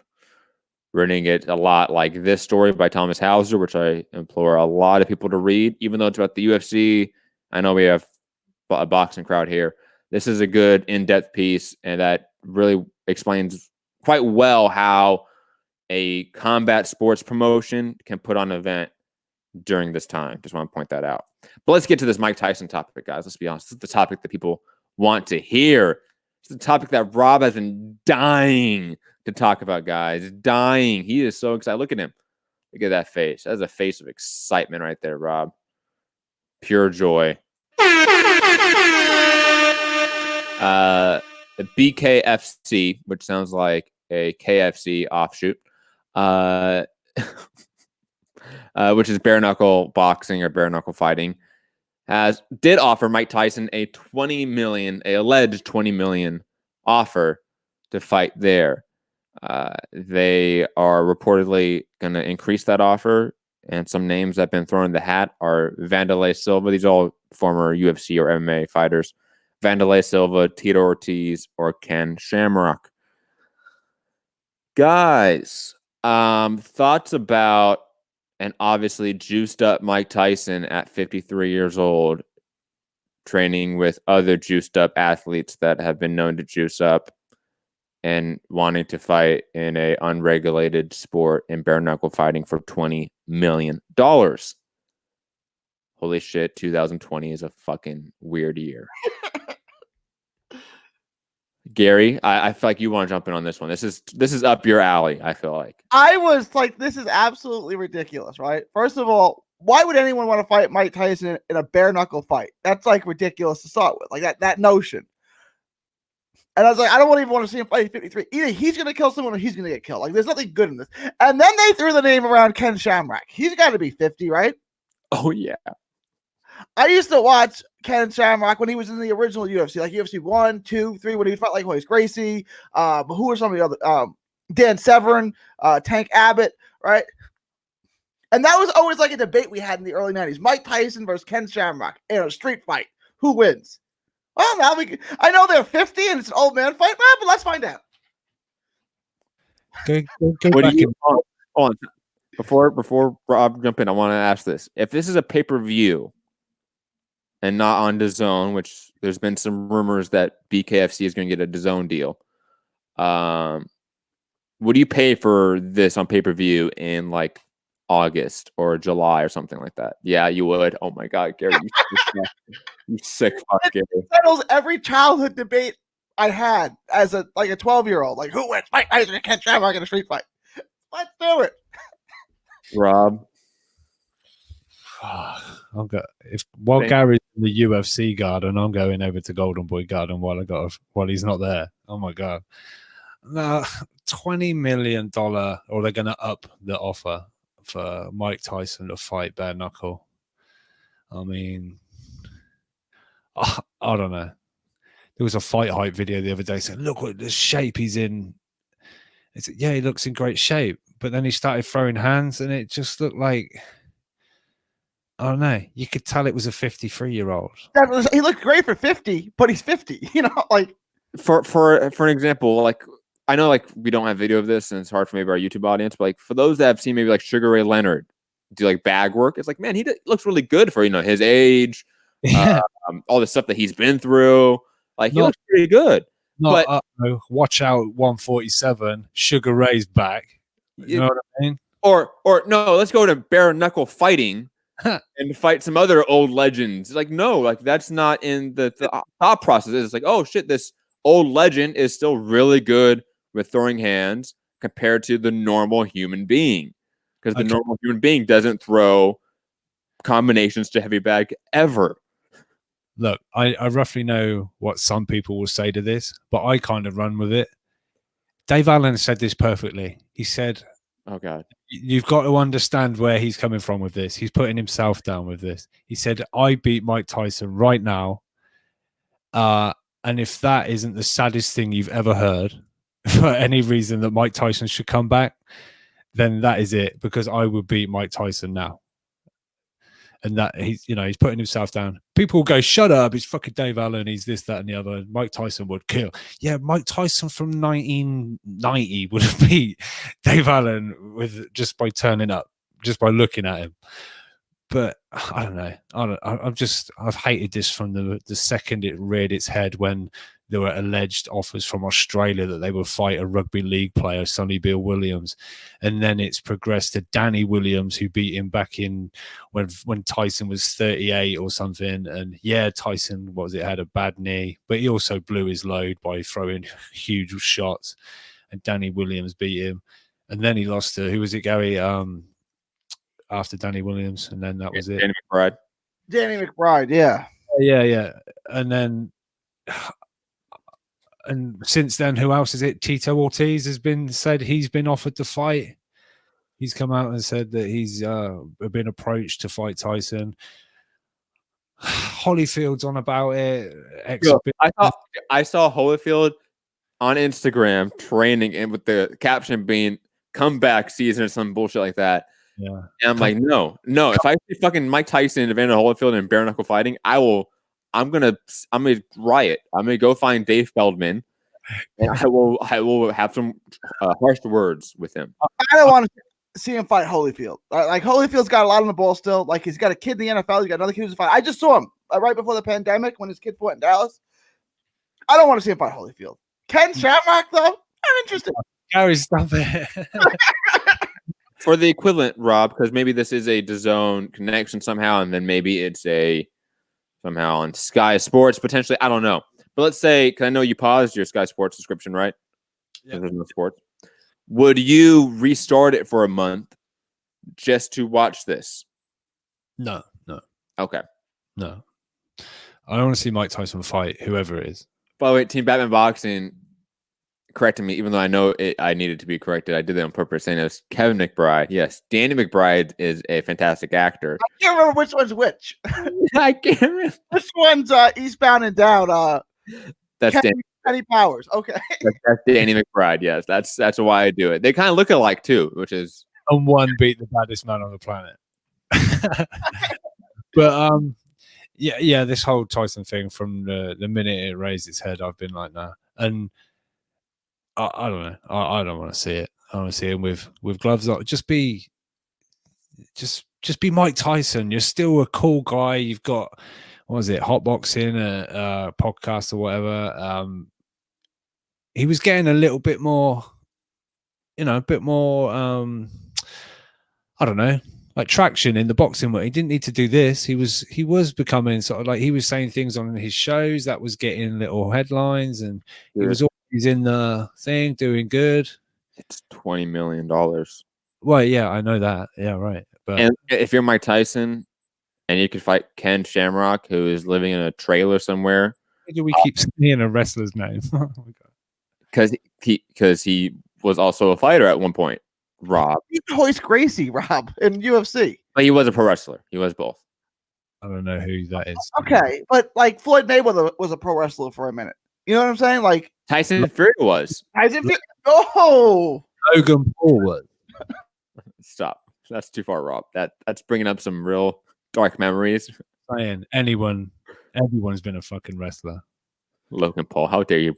going to get a lot like this story by Thomas Hauser, which I implore a lot of people to read, even though it's about the UFC. I know we have a boxing crowd here. This is a good in-depth piece, and that really explains quite well how a combat sports promotion can put on an event during this time. Just want to point that out. But let's get to this Mike Tyson topic, guys. Let's be honest. This is the topic that people want to hear. It's the topic that Rob has been dying to talk about, guys. Dying. He is so excited. Look at him. Look at that face. That's a face of excitement right there, Rob. Pure joy. The BKFC, which sounds like a KFC offshoot, which is bare knuckle boxing or bare knuckle fighting, did offer Mike Tyson a alleged $20 million offer to fight there. They are reportedly going to increase that offer, and some names that have been thrown in the hat are Wanderlei Silva. These are all former UFC or MMA fighters. Wanderlei Silva, Tito Ortiz, or Ken Shamrock. Guys, thoughts about an obviously juiced up Mike Tyson at 53 years old, training with other juiced up athletes that have been known to juice up and wanting to fight in a unregulated sport in bare knuckle fighting for $20 million. Holy shit, 2020 is a fucking weird year. Gary, I feel like you want to jump in on this one. This is up your alley, I feel like.
I was like, this is absolutely ridiculous, right? First of all, why would anyone want to fight Mike Tyson in a bare knuckle fight? That's like ridiculous to start with, like that notion. And I was like, I don't even want to see him fight at 53. Either he's going to kill someone or he's going to get killed. Like, there's nothing good in this. And then they threw the name around Ken Shamrock. He's got to be 50, right?
Oh, yeah.
I used to watch Ken Shamrock when he was in the original UFC, like UFC 1, 2, 3, when he was fighting like Hoyce Gracie. Who are some of the other? Dan Severn, Tank Abbott, right? And that was always like a debate we had in the early 90s. Mike Tyson versus Ken Shamrock in a street fight. Who wins? Well, now I know they're 50 and it's an old man fight, but let's find out.
Go back hold on. Before Rob jump in, I want to ask this. If this is a pay-per-view and not on DAZN, which there's been some rumors that BKFC is going to get a DAZN deal, would you pay for this on pay-per-view in like August or July or something like that? Yeah, you would. Oh my God, Gary, you sick fuck, Gary.
It settles every childhood debate I had as a 12-year-old. Like, who wins? Mike Tyson and Ken Shamrock in a street fight. Let's do it.
Rob,
while Gary's in the UFC garden, I'm going over to Golden Boy Garden while he's not there. Oh my God. No, $20 million, or they're going to up the offer for Mike Tyson to fight bare knuckle. I mean, I don't know. There was a fight hype video the other day saying, look what the shape he's in. He looks in great shape. But then he started throwing hands and it just looked like, I don't know. You could tell it was a 53-year-old.
He looked great for 50, but he's 50. Like
for an example, like I know like we don't have video of this and it's hard for maybe our YouTube audience, but like for those that have seen maybe like Sugar Ray Leonard do like bag work, it's like, man, he looks really good for his age, all the stuff that he's been through. Like he looks pretty good.
But watch out, 147. Sugar Ray's back. You know what I mean?
Or no, let's go to bare knuckle fighting and fight some other old legends. Like, no, like that's not in the thought process. It's like, oh shit, this old legend is still really good with throwing hands compared to the normal human being. Because the normal human being doesn't throw combinations to heavy bag ever.
Look, I roughly know what some people will say to this, but I kind of run with it. Dave Allen said this perfectly. He said,
Oh God.
You've got to understand where he's coming from with this. He's putting himself down with this. He said, I beat Mike Tyson right now. And if that isn't the saddest thing you've ever heard for any reason that Mike Tyson should come back, then that is it, because I would beat Mike Tyson now. And that he's putting himself down. People will go, shut up, it's fucking Dave Allen, he's this, that, and the other. Mike Tyson would kill. Yeah, Mike Tyson from 1990 would have beat Dave Allen just by turning up, just by looking at him. But I don't know. I've hated this from the second it reared its head, when there were alleged offers from Australia that they would fight a rugby league player, Sonny Bill Williams, and then it's progressed to Danny Williams, who beat him back in when Tyson was 38 or something. And yeah, Tyson had a bad knee, but he also blew his load by throwing huge shots, and Danny Williams beat him. And then he lost to, who was it, Gary? After Danny Williams, and then that was it.
Danny McBride, yeah.
Yeah. And since then, who else is it? Tito Ortiz has said he's been offered to fight. He's come out and said that he's been approached to fight Tyson. Holyfield's on about it.
I saw Holyfield on Instagram training, and with the caption being "comeback season" or some bullshit like that.
Yeah,
and I'm like, no. If I see fucking Mike Tyson and Evander Holyfield and bare knuckle fighting, I'm gonna riot. I'm gonna go find Dave Feldman, and I will have some harsh words with him.
I don't want to see him fight Holyfield. Like, Holyfield's got a lot on the ball still. Like, he's got a kid in the NFL. He's got another kid who's a fight. I just saw him right before the pandemic when his kid fought in Dallas. I don't want to see him fight Holyfield. Ken Shamrock, though, I'm interested.
Gary, stop it.
For the equivalent, Rob, because maybe this is a DAZN connection somehow, and then maybe it's somehow on Sky Sports, potentially. I don't know. But let's say, because I know you paused your Sky Sports subscription, right? Yeah. There's no sports. Would you restart it for a month just to watch this?
No.
Okay.
No. I don't want to see Mike Tyson fight whoever it is.
By the way, Team Batman Boxing corrected me, even though I know I needed to be corrected. I did that on purpose, saying it was Kevin McBride. Yes, Danny McBride is a fantastic actor.
I can't remember which one's which.
I can't remember.
This one's Eastbound and Down.
That's
Kenny Powers. Okay.
That's Danny McBride. Yes, that's why I do it. They kind of look alike too, which is.
And one beat the baddest man on the planet. But yeah, this whole Tyson thing, from the minute it raised its head, I've been like, nah. And I don't know. I don't want to see it. I want to see him with gloves on. Just be Mike Tyson. You're still a cool guy. You've got, what was it, Hotboxing, a podcast or whatever. He was getting a little bit more, I don't know, like traction in the boxing world. He didn't need to do this. He was becoming sort of like, he was saying things on his shows that was getting little headlines, and he was always in the thing doing good.
It's $20 million.
Well, yeah, I know that. Yeah, right. But
and if you're Mike Tyson and you could fight Ken Shamrock, who is living in a trailer somewhere.
Why do we keep saying a wrestler's name? Oh my God.
Because he was also a fighter at one point. Rob.
He's Hoist Gracie, Rob, in UFC.
But he was a pro wrestler. He was both.
I don't know who that is.
Okay, but like Floyd Mayweather was a pro wrestler for a minute. You know what I'm saying? Like
Tyson Fury was.
Oh,
Logan Paul was.
Stop. That's too far, Rob. That's bringing up some real dark memories.
Saying everyone's been a fucking wrestler.
Logan Paul, how dare you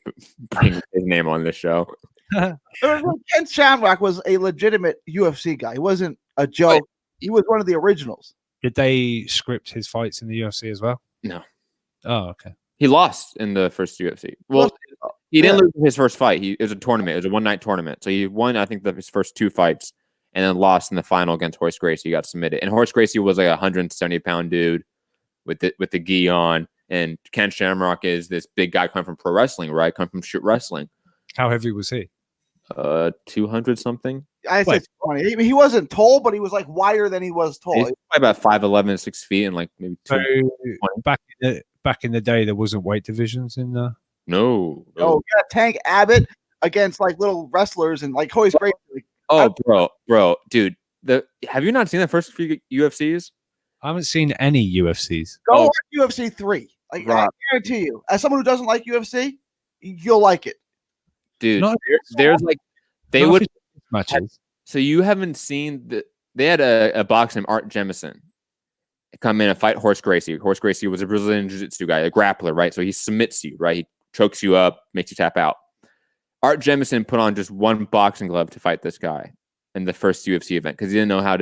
bring his name on this show?
Ken Shamrock was a legitimate UFC guy. He wasn't a joke. Wait. He was one of the originals.
Did they script his fights in the UFC as well?
No.
Oh, okay.
He lost in the first UFC. Well, he didn't lose his first fight. It was a tournament. It was a one-night tournament. So he won, I think, his first two fights, and then lost in the final against Horace Gracie. He got submitted. And Horace Gracie was like a 170-pound dude with the gi on. And Ken Shamrock is this big guy coming from pro wrestling, right? Come from shoot wrestling.
How heavy was he?
200 something.
I said 20. I mean, he wasn't tall, but he was like wider than he was tall.
He's about 5'11", 6 feet, and like maybe 2.
So back in the day, there wasn't weight divisions in the.
No.
Oh, yeah, Tank Abbott against like little wrestlers, and like Hoist Gracie.
Oh, bro, dude. Have you not seen the first few UFCs?
I haven't seen any UFCs.
Go watch UFC 3. Like, I
Rob.
guarantee you, as someone who doesn't like UFC, you'll like it.
Dude,
Not-
there's like they
Not
would
if it's matches.
So you haven't seen they had a boxer named Art Jemison come in and fight Horse Gracie. Horse Gracie was a Brazilian jiu-jitsu guy, a grappler, right? So he submits you, right? He chokes you up, makes you tap out. Art Jemison put on just one boxing glove to fight this guy in the first UFC event because he didn't know what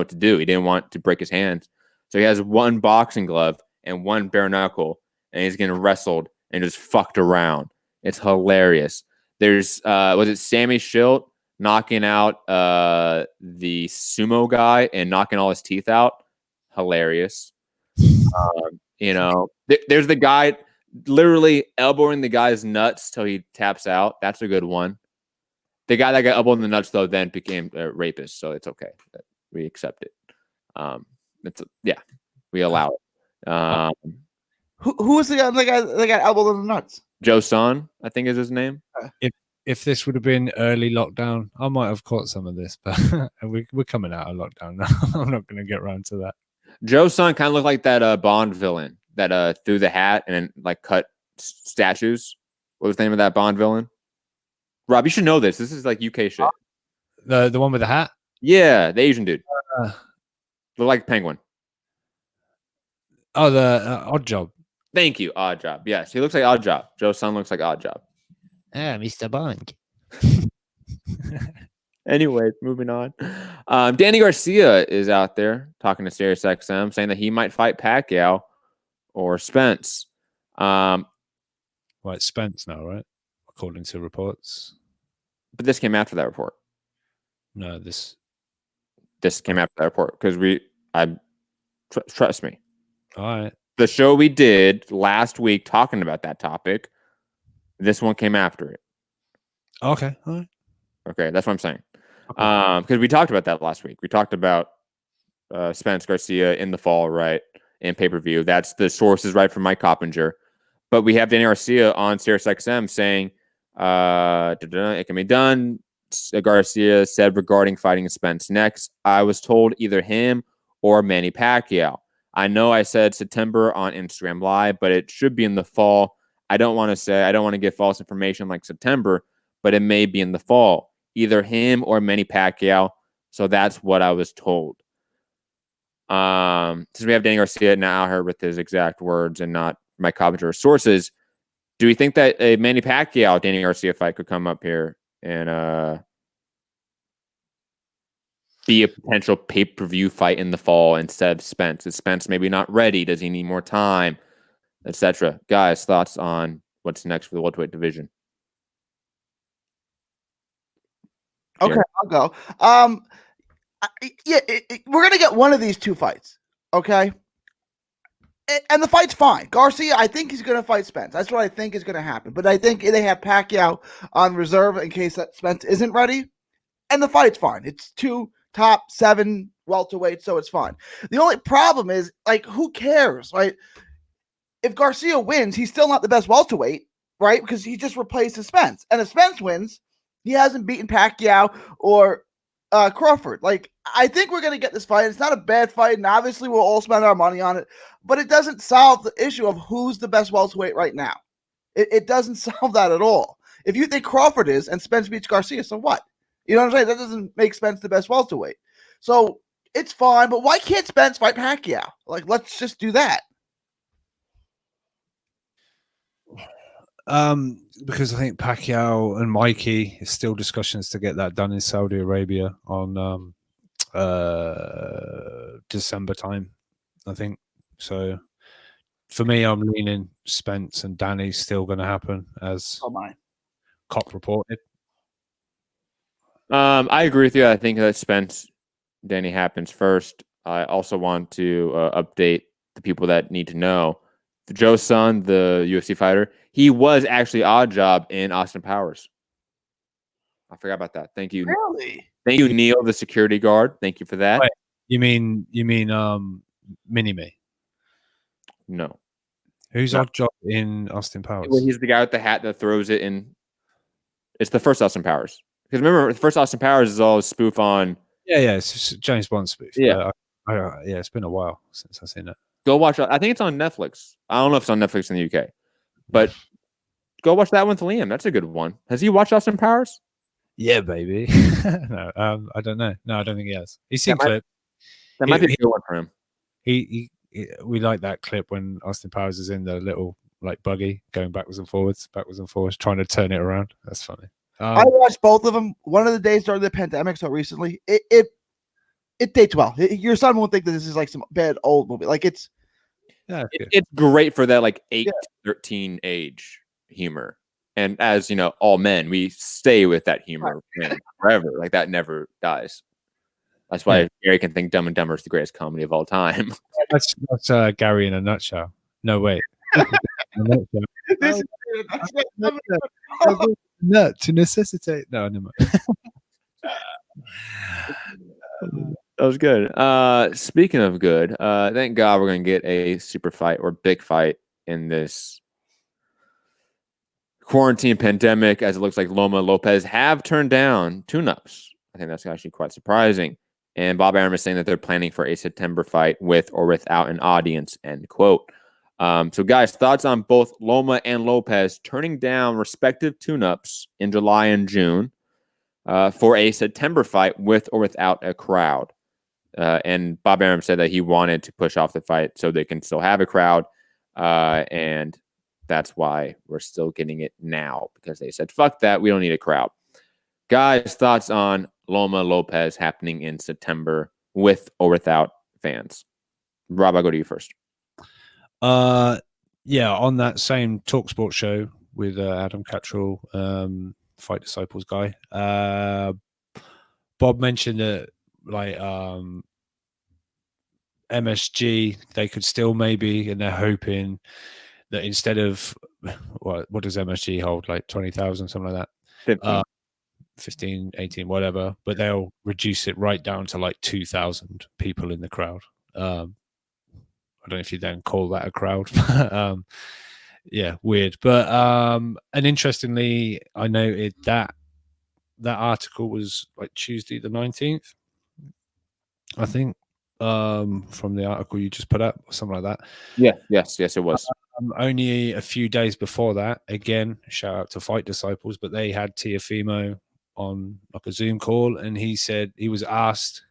to do. He didn't want to break his hands. So he has one boxing glove and one bare knuckle, and he's getting wrestled and just fucked around. It's hilarious. There's was it Sammy Schilt knocking out the sumo guy and knocking all his teeth out? Hilarious. There's the guy literally elbowing the guy's nuts till he taps out. That's a good one. The guy that got elbowed in the nuts though then became a rapist, so it's okay. We accept it. We allow it.
Who was the guy that got elbowed in the nuts?
Joe Son, I think is his name.
If this would have been early lockdown, I might have caught some of this, but we're coming out of lockdown now. I'm not going to get around to that.
Joe Son kind of looked like that Bond villain that threw the hat and like cut statues. What was the name of that Bond villain? Rob, you should know this. This is like UK shit.
The one with the hat?
Yeah, the Asian dude. Look like Penguin.
Oh, the Odd Job.
Thank you, Odd Job. Yes, he looks like Odd Job. Joe Son looks like Odd Job.
Mr. Bond.
Anyways, moving on. Danny Garcia is out there talking to SiriusXM, saying that he might fight Pacquiao or Spence.
Well, it's Spence now, right? According to reports.
But this came after that report.
No, this
came after that report because trust me.
All right.
The show we did last week talking about that topic, this one came after it.
Okay. All right.
Okay, that's what I'm saying. Because we talked about that last week. We talked about Spence Garcia in the fall, right? In pay-per-view. That's the sources, right, from Mike Coppinger. But we have Danny Garcia on SiriusXM saying it can be done. Garcia said regarding fighting Spence next, I was told either him or Manny Pacquiao. I know I said September on Instagram Live, but it should be in the fall. I don't want to give false information like September, but it may be in the fall. Either him or Manny Pacquiao. So that's what I was told. Since we have Danny Garcia now here with his exact words and not Mike Coppinger sources, do we think that a Manny Pacquiao Danny Garcia fight could come up here and be a potential pay-per-view fight in the fall instead of Spence? Is Spence maybe not ready? Does he need more time? Etc. Guys, thoughts on what's next for the welterweight division?
Okay, I'll go. We're gonna get one of these two fights. Okay. And the fight's fine. Garcia, I think he's going to fight Spence. That's what I think is going to happen. But I think they have Pacquiao on reserve in case that Spence isn't ready. And the fight's fine. It's 2 top 7 welterweights, so it's fine. The only problem is, like, who cares, right? If Garcia wins, he's still not the best welterweight, right? Because he just replaces Spence. And if Spence wins, he hasn't beaten Pacquiao or Crawford. Like, I think we're going to get this fight. It's not a bad fight, and obviously we'll all spend our money on it, but it doesn't solve the issue of who's the best welterweight right now. It doesn't solve that at all. If you think Crawford is and Spence beats Garcia, so what? You know what I'm saying? That doesn't make Spence the best welterweight. So it's fine, but why can't Spence fight Pacquiao? Like, let's just do that.
Because I think Pacquiao and Mikey is still discussions to get that done in Saudi Arabia on December time, I think. So for me, I'm leaning Spence and Danny's still going to happen as Cop reported.
I agree with you. I think that Spence Danny happens first. I also want to update the people that need to know. Joe Son, the UFC fighter, he was actually Odd Job in Austin Powers. I forgot about that. Thank you.
Really?
Thank you, Neil, the security guard. Thank you for that.
Wait, you mean Mini-Me?
No.
Who's Odd Job in Austin Powers?
Well, he's the guy with the hat that throws it in. It's the first Austin Powers. Because remember, the first Austin Powers is all spoof on.
Yeah, it's just James Bond spoof.
Yeah.
Yeah, it's been a while since I've seen it.
Go watch it. I think it's on Netflix. I don't know if it's on Netflix in the UK, but go watch that one with Liam. That's a good one. Has he watched Austin Powers?
Yeah, baby. No, I don't know. No, I don't think he has. He's seen
That might be a good one for him.
We like that clip when Austin Powers is in the little like buggy going backwards and forwards, trying to turn it around. That's funny.
I watched both of them. One of the days during the pandemic, so recently, it dates well. Your son won't think that this is like some bad old movie. Like it's
great for that like 8 to 13 age humor. And as you know, all men, we stay with that humor forever. Like that never dies. That's why Gary can think Dumb and Dumber is the greatest comedy of all time.
That's Gary in a nutshell. No, wait. Nut to necessitate. No, never mind.
That was good. Speaking of good, thank God we're going to get a super fight or big fight in this quarantine pandemic, as it looks like Loma Lopez have turned down tune-ups. I think that's actually quite surprising. And Bob Arum is saying that they're planning for a September fight with or without an audience, end quote. So, guys, thoughts on both Loma and Lopez turning down respective tune-ups in July and June for a September fight with or without a crowd. And Bob Arum said that he wanted to push off the fight so they can still have a crowd. And that's why we're still getting it now, because they said, fuck that, we don't need a crowd. Guys, thoughts on Loma Lopez happening in September with or without fans? Rob, I'll go to you first.
Yeah, on that same TalkSport show with Adam Cattrall, Fight Disciples guy, Bob mentioned that like MSG, they could still maybe, and they're hoping that instead of what does MSG hold, like 20,000, something like that, 15, 18, whatever, but they'll reduce it right down to like 2,000 people in the crowd. I don't know if you then call that a crowd. Yeah, weird. But and interestingly, I noted that article was like Tuesday the 19th, I think, from the article you just put up or something like that.
Yeah, yes, it was.
Only a few days before that, again, shout out to Fight Disciples, but they had Teofimo on like a Zoom call, and he said he was asked,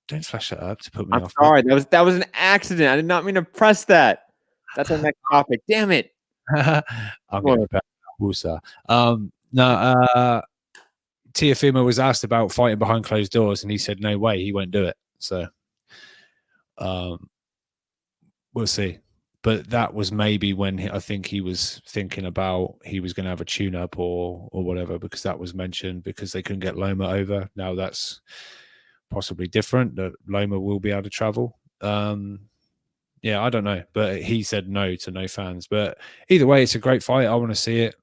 don't flash that up to put me off.
Sorry, that was an accident. I did not mean to press that. That's our next topic. Damn it.
I'm going to Wusa. Teofimo was asked about fighting behind closed doors, and he said no way, he won't do it. So we'll see. But that was maybe when I think he was thinking about he was going to have a tune-up or whatever, because that was mentioned because they couldn't get Loma over. Now that's possibly different, that Loma will be able to travel. Yeah, I don't know. But he said no to no fans. But either way, it's a great fight. I want to see it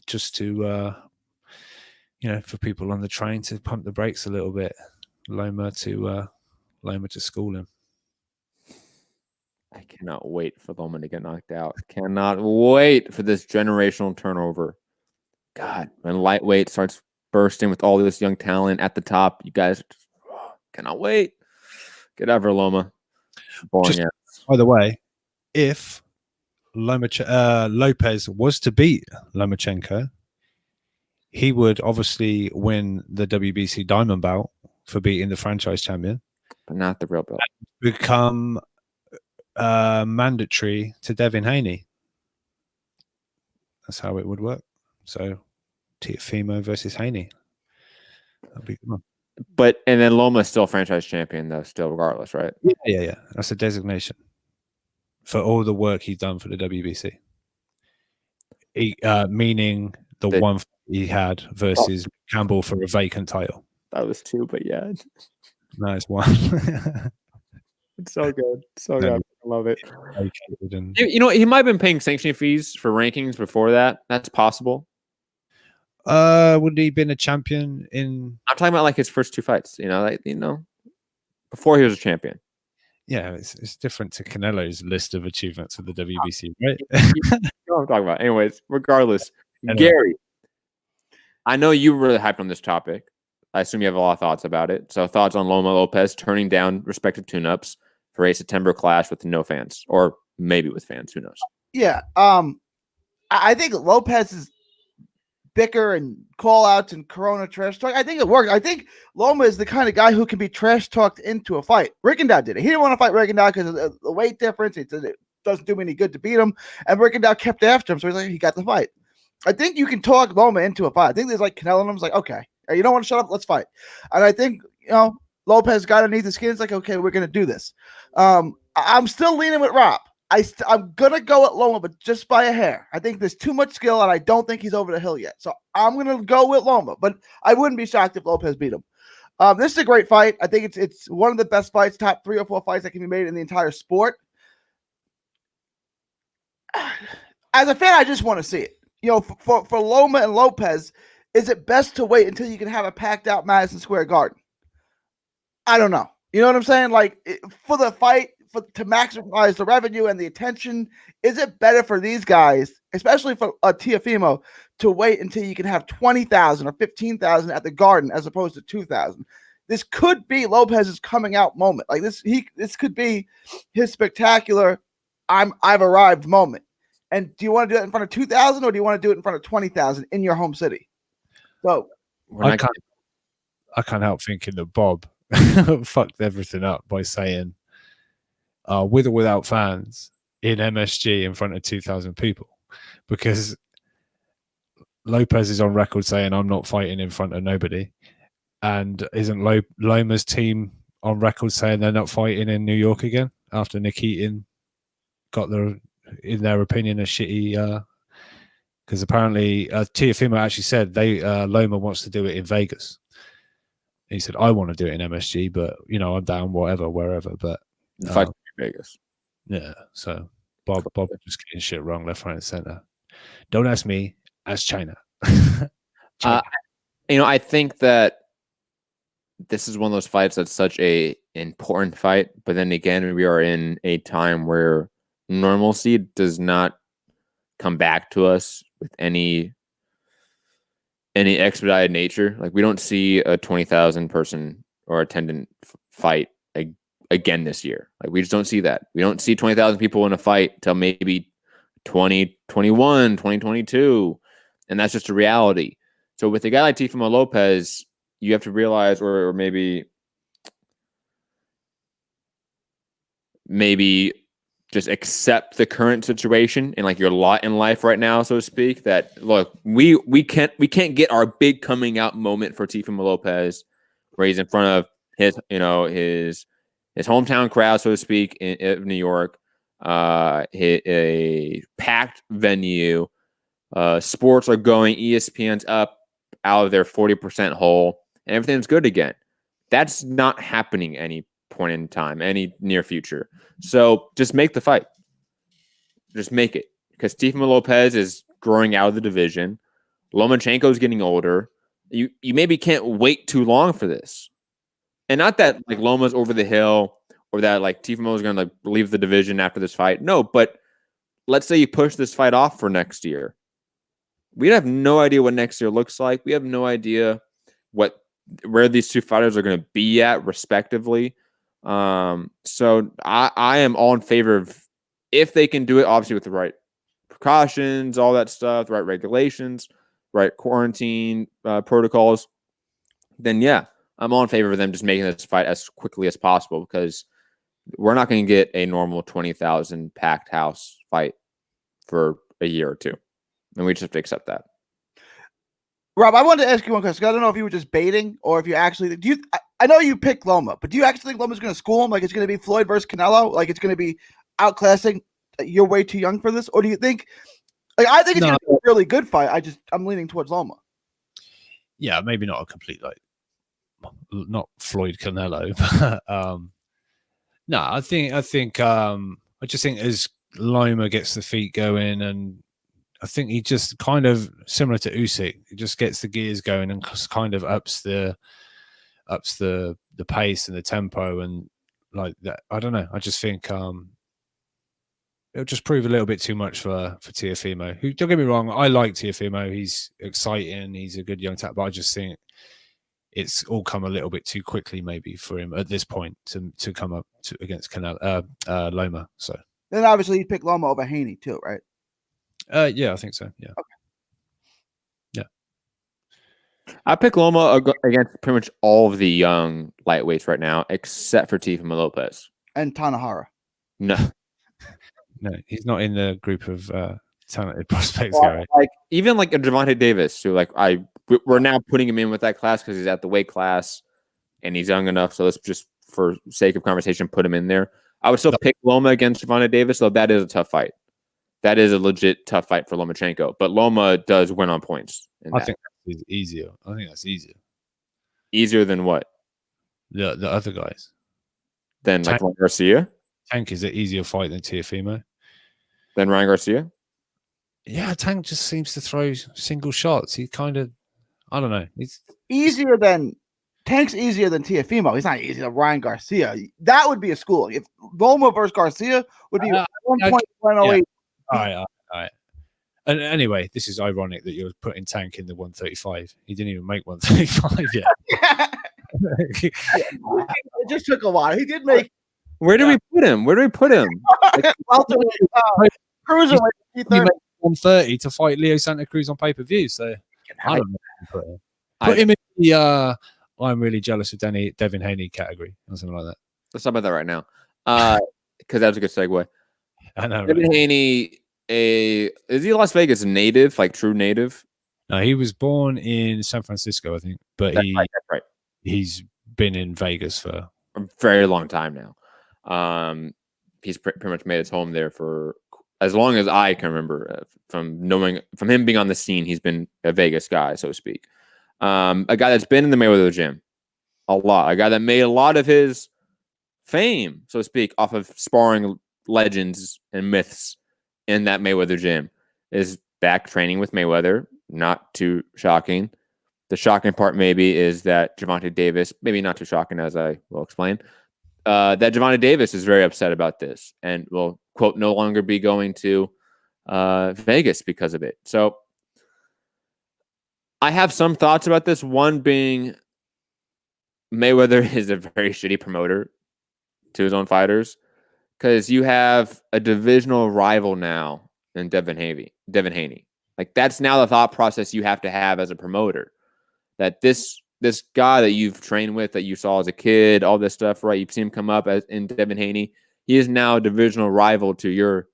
just to, for people on the train to pump the brakes a little bit. Loma to school him.
I cannot wait for Loma to get knocked out. Cannot wait for this generational turnover. God, when lightweight starts bursting with all this young talent at the top, you guys cannot wait. Get over Loma.
By the way, if Lopez was to beat Lomachenko, he would obviously win the WBC Diamond bout for beating the franchise champion,
but not the real belt.
Become mandatory to Devin Haney. That's how it would work. So Teofimo versus Haney. That'd be good.
And then Loma's still franchise champion though, still regardless, right?
Yeah. That's a designation for all the work he's done for the WBC. Meaning the one he had versus Campbell for a vacant title.
That was 2, but yeah.
No, it's 1.
It's so good. So good. I love it.
And
he might have been paying sanctioning fees for rankings before that. That's possible.
Would he been a champion in?
I'm talking about like his first 2 fights. Before he was a champion.
Yeah, it's different to Canelo's list of achievements for the WBC, right?
You know what I'm talking about. Anyways, regardless, Gary, I know you were really hyped on this topic. I assume you have a lot of thoughts about it. So thoughts on Loma Lopez turning down respective tune-ups for a September clash with no fans, or maybe with fans. Who knows?
Yeah. I think Lopez's bicker and call outs and Corona trash talk, I think it worked. I think Loma is the kind of guy who can be trash talked into a fight. Rickendow did it. He didn't want to fight Rickendow because of the weight difference. It doesn't do him any good to beat him. And Rickendow kept after him. So he's like, he got the fight. I think you can talk Loma into a fight. I think there's like Canelo and him's like, okay, you don't want to shut up, let's fight. And I think, Lopez got underneath the skin. It's like, okay, we're going to do this. I'm still leaning with Rob. I'm going to go at Loma, but just by a hair. I think there's too much skill, and I don't think he's over the hill yet. So I'm going to go with Loma, but I wouldn't be shocked if Lopez beat him. This is a great fight. I think it's one of the best fights, top 3 or 4 fights that can be made in the entire sport. As a fan, I just want to see it. For Loma and Lopez, is it best to wait until you can have a packed out Madison Square Garden? I don't know. You know what I'm saying? Like, for the fight, to maximize the revenue and the attention, is it better for these guys, especially for Teofimo, to wait until you can have 20,000 or 15,000 at the Garden as opposed to 2,000? This could be Lopez's coming out moment. Like this could be his spectacular I've arrived moment. And do you want to do that in front of 2,000 or do you want to do it in front of 20,000 in your home city? So
I can't help thinking that Bob fucked everything up by saying, with or without fans in MSG in front of 2,000 people, because Lopez is on record saying, I'm not fighting in front of nobody. And isn't Loma's team on record saying they're not fighting in New York again after Nick Eaton got in their opinion, a shitty, because apparently Teofimo actually said Loma wants to do it in Vegas. He said, I want to do it in MSG, but I'm down wherever. But
fight in Vegas.
Yeah. So Bob just getting shit wrong left, right, and center. Don't ask me, ask China.
I think that this is one of those fights that's such a important fight, but then again, we are in a time where normalcy does not come back to us with any expedited nature. Like, we don't see a 20,000 person or attendant fight again this year. Like, we just don't see that. We don't see 20,000 people in a fight till maybe 2021, 2022, and that's just a reality. So with a guy like Teofimo Lopez, you have to realize, or maybe just accept the current situation and like your lot in life right now, so to speak, that look, we can't get our big coming out moment for Teofimo Lopez where he's in front of his hometown crowd, so to speak, in New York, a packed venue, sports are going, ESPN's up out of their 40% hole, and everything's good again. That's not happening any point in time, any near future. So just make the fight. Just make it. Because Teofimo Lopez is growing out of the division. Lomachenko is getting older. You maybe can't wait too long for this. And not that like Loma's over the hill or that like Teofimo is going to like leave the division after this fight. No, but let's say you push this fight off for next year. We have no idea what next year looks like. We have no idea where these two fighters are going to be at respectively. So I am all in favor of, if they can do it, obviously with the right precautions, all that stuff, the right regulations, right quarantine protocols, then yeah, I'm all in favor of them just making this fight as quickly as possible, because we're not going to get a normal 20,000 packed house fight for a year or two. And we just have to accept that.
Rob, I wanted to ask you one question. I don't know if you were just baiting or if you actually I know you picked Loma, but do you actually think Loma's going to school him? Like it's going to be Floyd versus Canelo? Like it's going to be outclassing? You're way too young for this, or do you think? Like I think it's going to be a really good fight. I'm leaning towards Loma.
Yeah, maybe not a complete not Floyd Canelo, but no, I just think as Loma gets the feet going, and I think he just kind of similar to Usyk, he just gets the gears going and kind of ups the pace and the tempo and like that. I don't know. I just think it'll just prove a little bit too much for Teofimo. Who, don't get me wrong, I like Teofimo. He's exciting. He's a good young tap, but I just think it's all come a little bit too quickly, maybe for him at this point to come up against Loma. So
then obviously you pick Loma over Haney too, right?
Yeah, I think so. Yeah.
Okay.
Yeah.
I pick Loma against pretty much all of the young lightweights right now, except for Teofimo Lopez
and Tanahara.
No.
No, he's not in the group of talented prospects,
well,
Gary.
Like even like a Gervonta Davis, who like we're now putting him in with that class because he's at the weight class and he's young enough. So let's just, for sake of conversation, put him in there. I would still pick Loma against Gervonta Davis, though that is a tough fight. That is a legit tough fight for Lomachenko. But Loma does win on points.
I think that's easier. I think that's easier.
Easier than what?
The other guys.
Than like Ryan Garcia?
Tank is an easier fight than Teofimo.
Than Ryan Garcia?
Yeah, Tank just seems to throw single shots. He kind of, I don't know. He's
easier than Tank's easier than Teofimo. He's not easy than Ryan Garcia. That would be a schooling. If Loma versus Garcia would be 1.108.
Yeah. All right. And anyway, this is ironic that you're putting Tank in the 135. He didn't even make 135 yet.
It just took a while. He did make.
Where do we put him?
Cruiserweight.
130 to fight Leo Santa Cruz on pay-per-view. So I don't know. Put him in the I'm really jealous of Devin Haney category or something like that.
Let's talk about that right now. Because that was a good segue.
I know.
Devin Haney, is he a Las Vegas native, like true native?
No, he was born in San Francisco, I think, but
That's right.
He's been in Vegas for
a very long time now. He's pretty much made his home there for as long as I can remember. From him being on the scene, he's been a Vegas guy, so to speak. A guy that's been in the Mayweather gym a lot. A guy that made a lot of his fame, so to speak, off of sparring legends and myths in that Mayweather gym, is back training with Mayweather. Not too shocking. The shocking part maybe is that Gervonta Davis, maybe not too shocking as I will explain, that Gervonta Davis is very upset about this and will, quote, no longer be going to Vegas because of it. So I have some thoughts about this. One being Mayweather is a very shitty promoter to his own fighters because you have a divisional rival now in Devin Haney. Like that's now the thought process you have to have as a promoter. That this guy that you've trained with, that you saw as a kid, all this stuff, right? You've seen him come up as in Devin Haney. He is now a divisional rival to your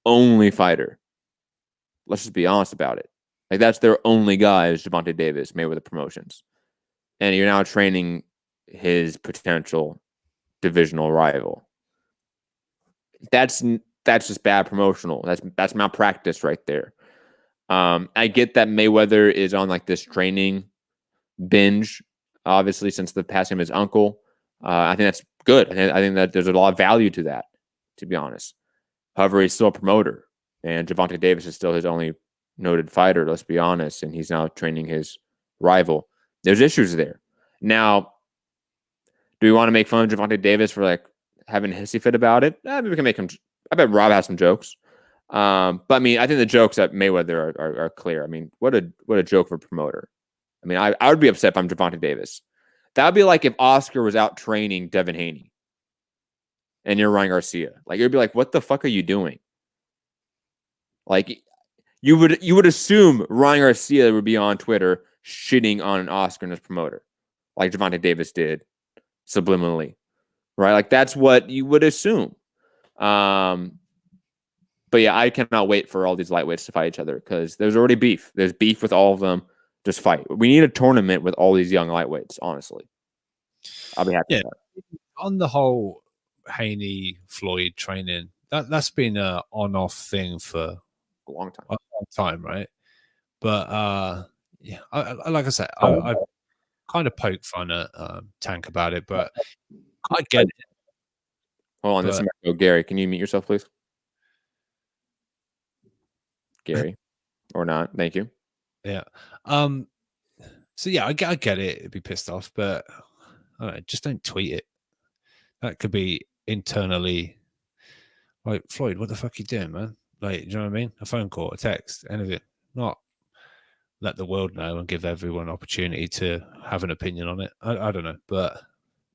only fighter. Let's just be honest about it. Like that's their only guy is Gervonta Davis, Mayweather Promotions. And you're now training his potential divisional rival. That's just bad promotional. That's malpractice right there. I get that Mayweather is on like this training binge, obviously, since the passing of his uncle. I think that's good. I think that there's a lot of value to that, to be honest. However, he's still a promoter, and Gervonta Davis is still his only noted fighter, let's be honest, and he's now training his rival. There's issues there. Now, do we want to make fun of Gervonta Davis for like having a hissy fit about it? Maybe we can make him. I bet Rob has some jokes. But I mean, I think the jokes at Mayweather are clear. I mean, what a joke for a promoter. I mean, I would be upset if I'm Gervonta Davis. That would be like if Oscar was out training Devin Haney and you're Ryan Garcia. Like, it would be like, what the fuck are you doing? Like, you would assume Ryan Garcia would be on Twitter shitting on an Oscar and his promoter, like Gervonta Davis did subliminally, right? Like, that's what you would assume. But yeah, I cannot wait for all these lightweights to fight each other because there's already beef. There's beef with all of them. Just fight. We need a tournament with all these young lightweights, honestly. I'll be happy with that.
On the whole Haney Floyd training, that's been a on-off thing for
a long
time, right? But yeah, like I said, I kind of poke fun at Tank about it, but I get it.
Hold on, this is Marco. Gary, can you mute yourself, please? Gary, or not? Thank you.
Yeah. So yeah, I get it. It'd be pissed off, but I don't know, just don't tweet it. That could be internally Like, Floyd, what the fuck are you doing, man? Like, do you know what I mean? A phone call, a text, anything. Not let the world know and give everyone an opportunity to have an opinion on it. I don't know, but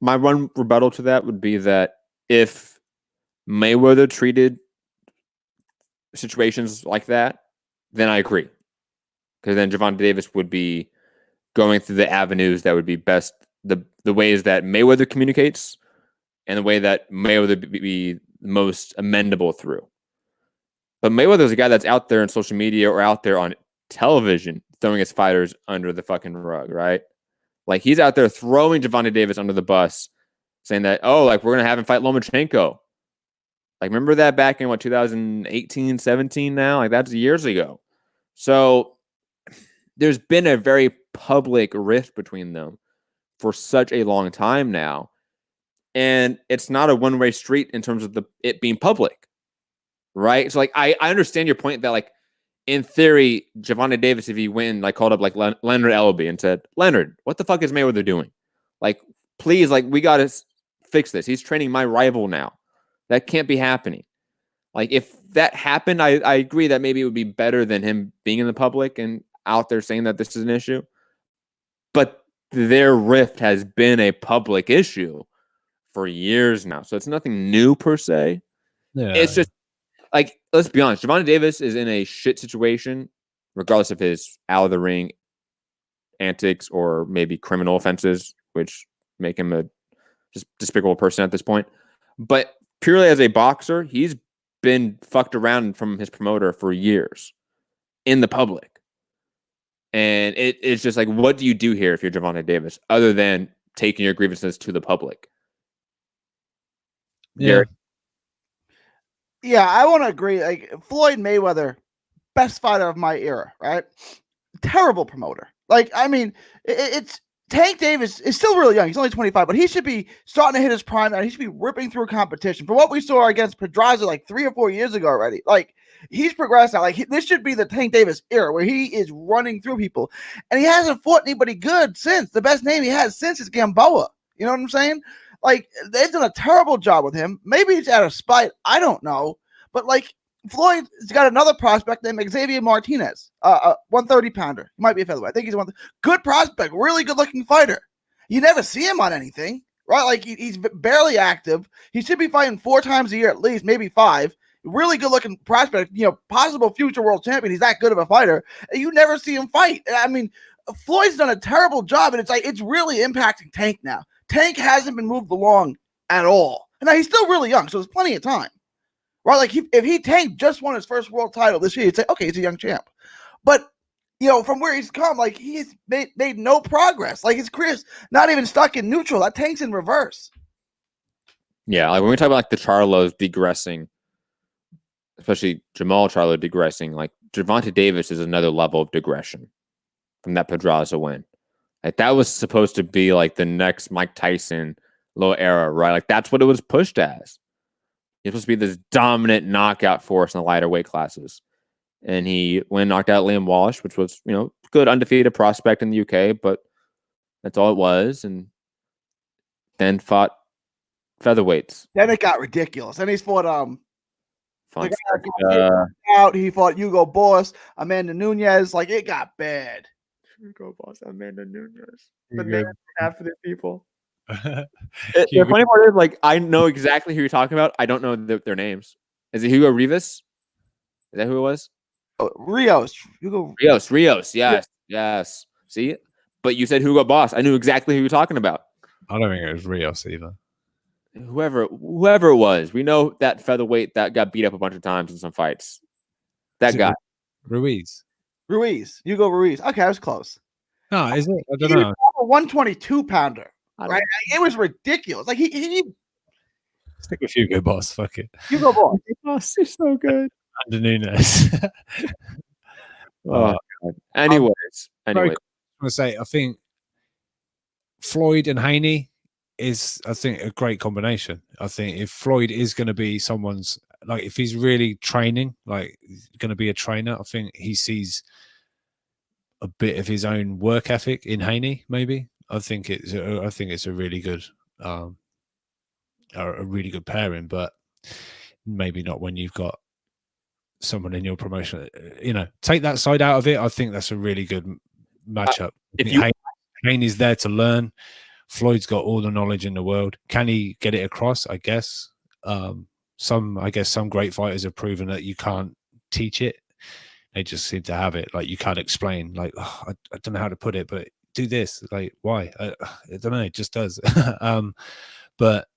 my one rebuttal to that would be that if Mayweather treated situations like that, then I agree. Because then Gervonta Davis would be going through the avenues that would be best, the ways that Mayweather communicates and the way that Mayweather would be most amendable through. But Mayweather's a guy that's out there on social media or out there on television throwing his fighters under the fucking rug, right? Like, he's out there throwing Gervonta Davis under the bus, saying that, oh, like, we're going to have him fight Lomachenko. Like, remember that back in, 2018, 17 now? Like, that's years ago. So there's been a very public rift between them for such a long time now. And it's not a one-way street in terms of it being public, right? So, like, I understand your point that, like, in theory, Gervonta Davis, if he called up, like, Leonard Ellerbe and said, Leonard, what the fuck is Mayweather doing? Like, please, like, we got to fix this. He's training my rival now. That can't be happening. Like, if that happened, I agree that maybe it would be better than him being in the public and out there saying that this is an issue. But their rift has been a public issue for years now. So it's nothing new per se.
Yeah.
It's just, like, let's be honest. Gervonta Davis is in a shit situation, regardless of his out of the ring antics or maybe criminal offenses, which make him a just despicable person at this point. But purely as a boxer, he's been fucked around from his promoter for years in the public. And it's just like, what do you do here if you're Gervonta Davis other than taking your grievances to the public?
yeah.
Yeah, I want to agree. Like, Floyd Mayweather, best fighter of my era, right? Terrible promoter. Like, I mean, it's Tank Davis is still really young. He's only 25, but he should be starting to hit his prime now. He should be ripping through competition. For what we saw against Pedraza like 3 or 4 years ago already, like, he's progressed now. Like, this should be the Tank Davis era where he is running through people. And he hasn't fought anybody good since. The best name he has since is Gamboa. You know what I'm saying? Like, they've done a terrible job with him. Maybe it's out of spite. I don't know. But, like, Floyd's got another prospect named Xavier Martinez, 130-pounder. He might be a featherweight. I think he's good prospect, really good-looking fighter. You never see him on anything, right? Like, he's barely active. He should be fighting 4 times a year at least, maybe 5. Really good-looking prospect, possible future world champion. He's that good of a fighter. You never see him fight. I mean, Floyd's done a terrible job, and it's really impacting Tank now. Tank hasn't been moved along at all. And now he's still really young, so there's plenty of time. Right? Like, if Tank just won his first world title this year, you'd say, okay, he's a young champ. But, from where he's come, like, he's made no progress. Like, his career's not even stuck in neutral. That Tank's in reverse.
Yeah, like, when we talk about, like, the Charlos digressing, especially Jamal Charlo digressing, like, Gervonta Davis is another level of digression from that Pedraza win. Like, that was supposed to be like the next Mike Tyson low era, right? Like, that's what it was pushed as. He's supposed to be this dominant knockout force in the lighter weight classes. And he knocked out Liam Walsh, which was, good undefeated prospect in the UK, but that's all it was. And then fought featherweights.
Then it got ridiculous. Then he's fought he fought Hugo Boss, Amanda Nunes. Like, it got bad.
Hugo Boss, Amanda Nunes. The name half of the people. The funny part is, like, I know exactly who you're talking about. I don't know their names. Is it Hugo Rivas? Is that who it was?
Oh, Rios.
Rios. Yes. See? But you said Hugo Boss. I knew exactly who you're talking about.
I don't think it was Rios either.
Whoever it was. We know that featherweight that got beat up a bunch of times in some fights. That guy.
Ruiz.
Hugo Ruiz. Okay, I was close.
No, is it? I don't know.
A 122-pounder. Right? It was ridiculous. Like, he
stick with Hugo Boss. Fuck it.
Hugo Boss.
Boss is so good.
Under Nunes.
God. Anyways.
I want to say, I think Floyd and Haney is, I think, a great combination. I think if Floyd is going to be someone's, like, if he's really training, like, going to be a trainer, I think he sees a bit of his own work ethic in Haney. Maybe I think it's a really good, a really good pairing. But maybe not when you've got someone in your promotion. Take that side out of it. I think that's a really good matchup. Haney's there to learn. Floyd's got all the knowledge in the world. Can he get it across? I guess. Some great fighters have proven that you can't teach it. They just seem to have it. Like, you can't explain. Like, I don't know how to put it, but do this. Like, why? I don't know. It just does. But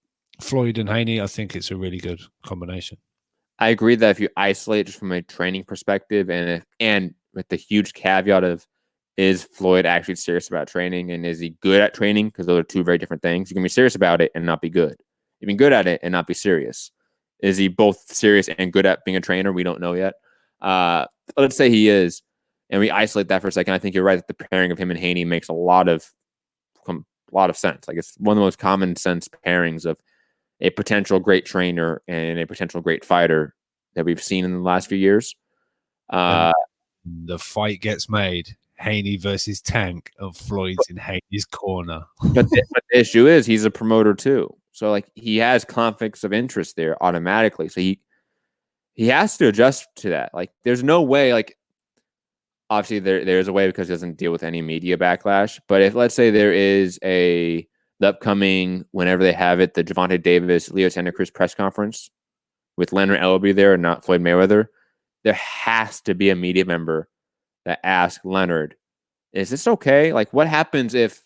Floyd and Haney, I think it's a really good combination.
I agree that if you isolate just from a training perspective, and with the huge caveat of, is Floyd actually serious about training, and is he good at training? Because those are two very different things. You can be serious about it and not be good. You can be good at it and not be serious. Is he both serious and good at being a trainer? We don't know yet. Let's say he is, and we isolate that for a second. I think you're right that the pairing of him and Haney makes a lot of sense. Like, it's one of the most common sense pairings of a potential great trainer and a potential great fighter that we've seen in the last few years.
The fight gets made. Haney versus Tank, of Floyd's in Haney's corner.
But the issue is, he's a promoter too. So, like, he has conflicts of interest there automatically. So he has to adjust to that. Like, there's no way, like, obviously there's a way because he doesn't deal with any media backlash. But if, let's say, there is the upcoming, whenever they have it, the Gervonta Davis, Leo Santa Cruz press conference with Leonard Ellerbe there and not Floyd Mayweather, there has to be a media member that asks Leonard, is this okay? Like, what happens if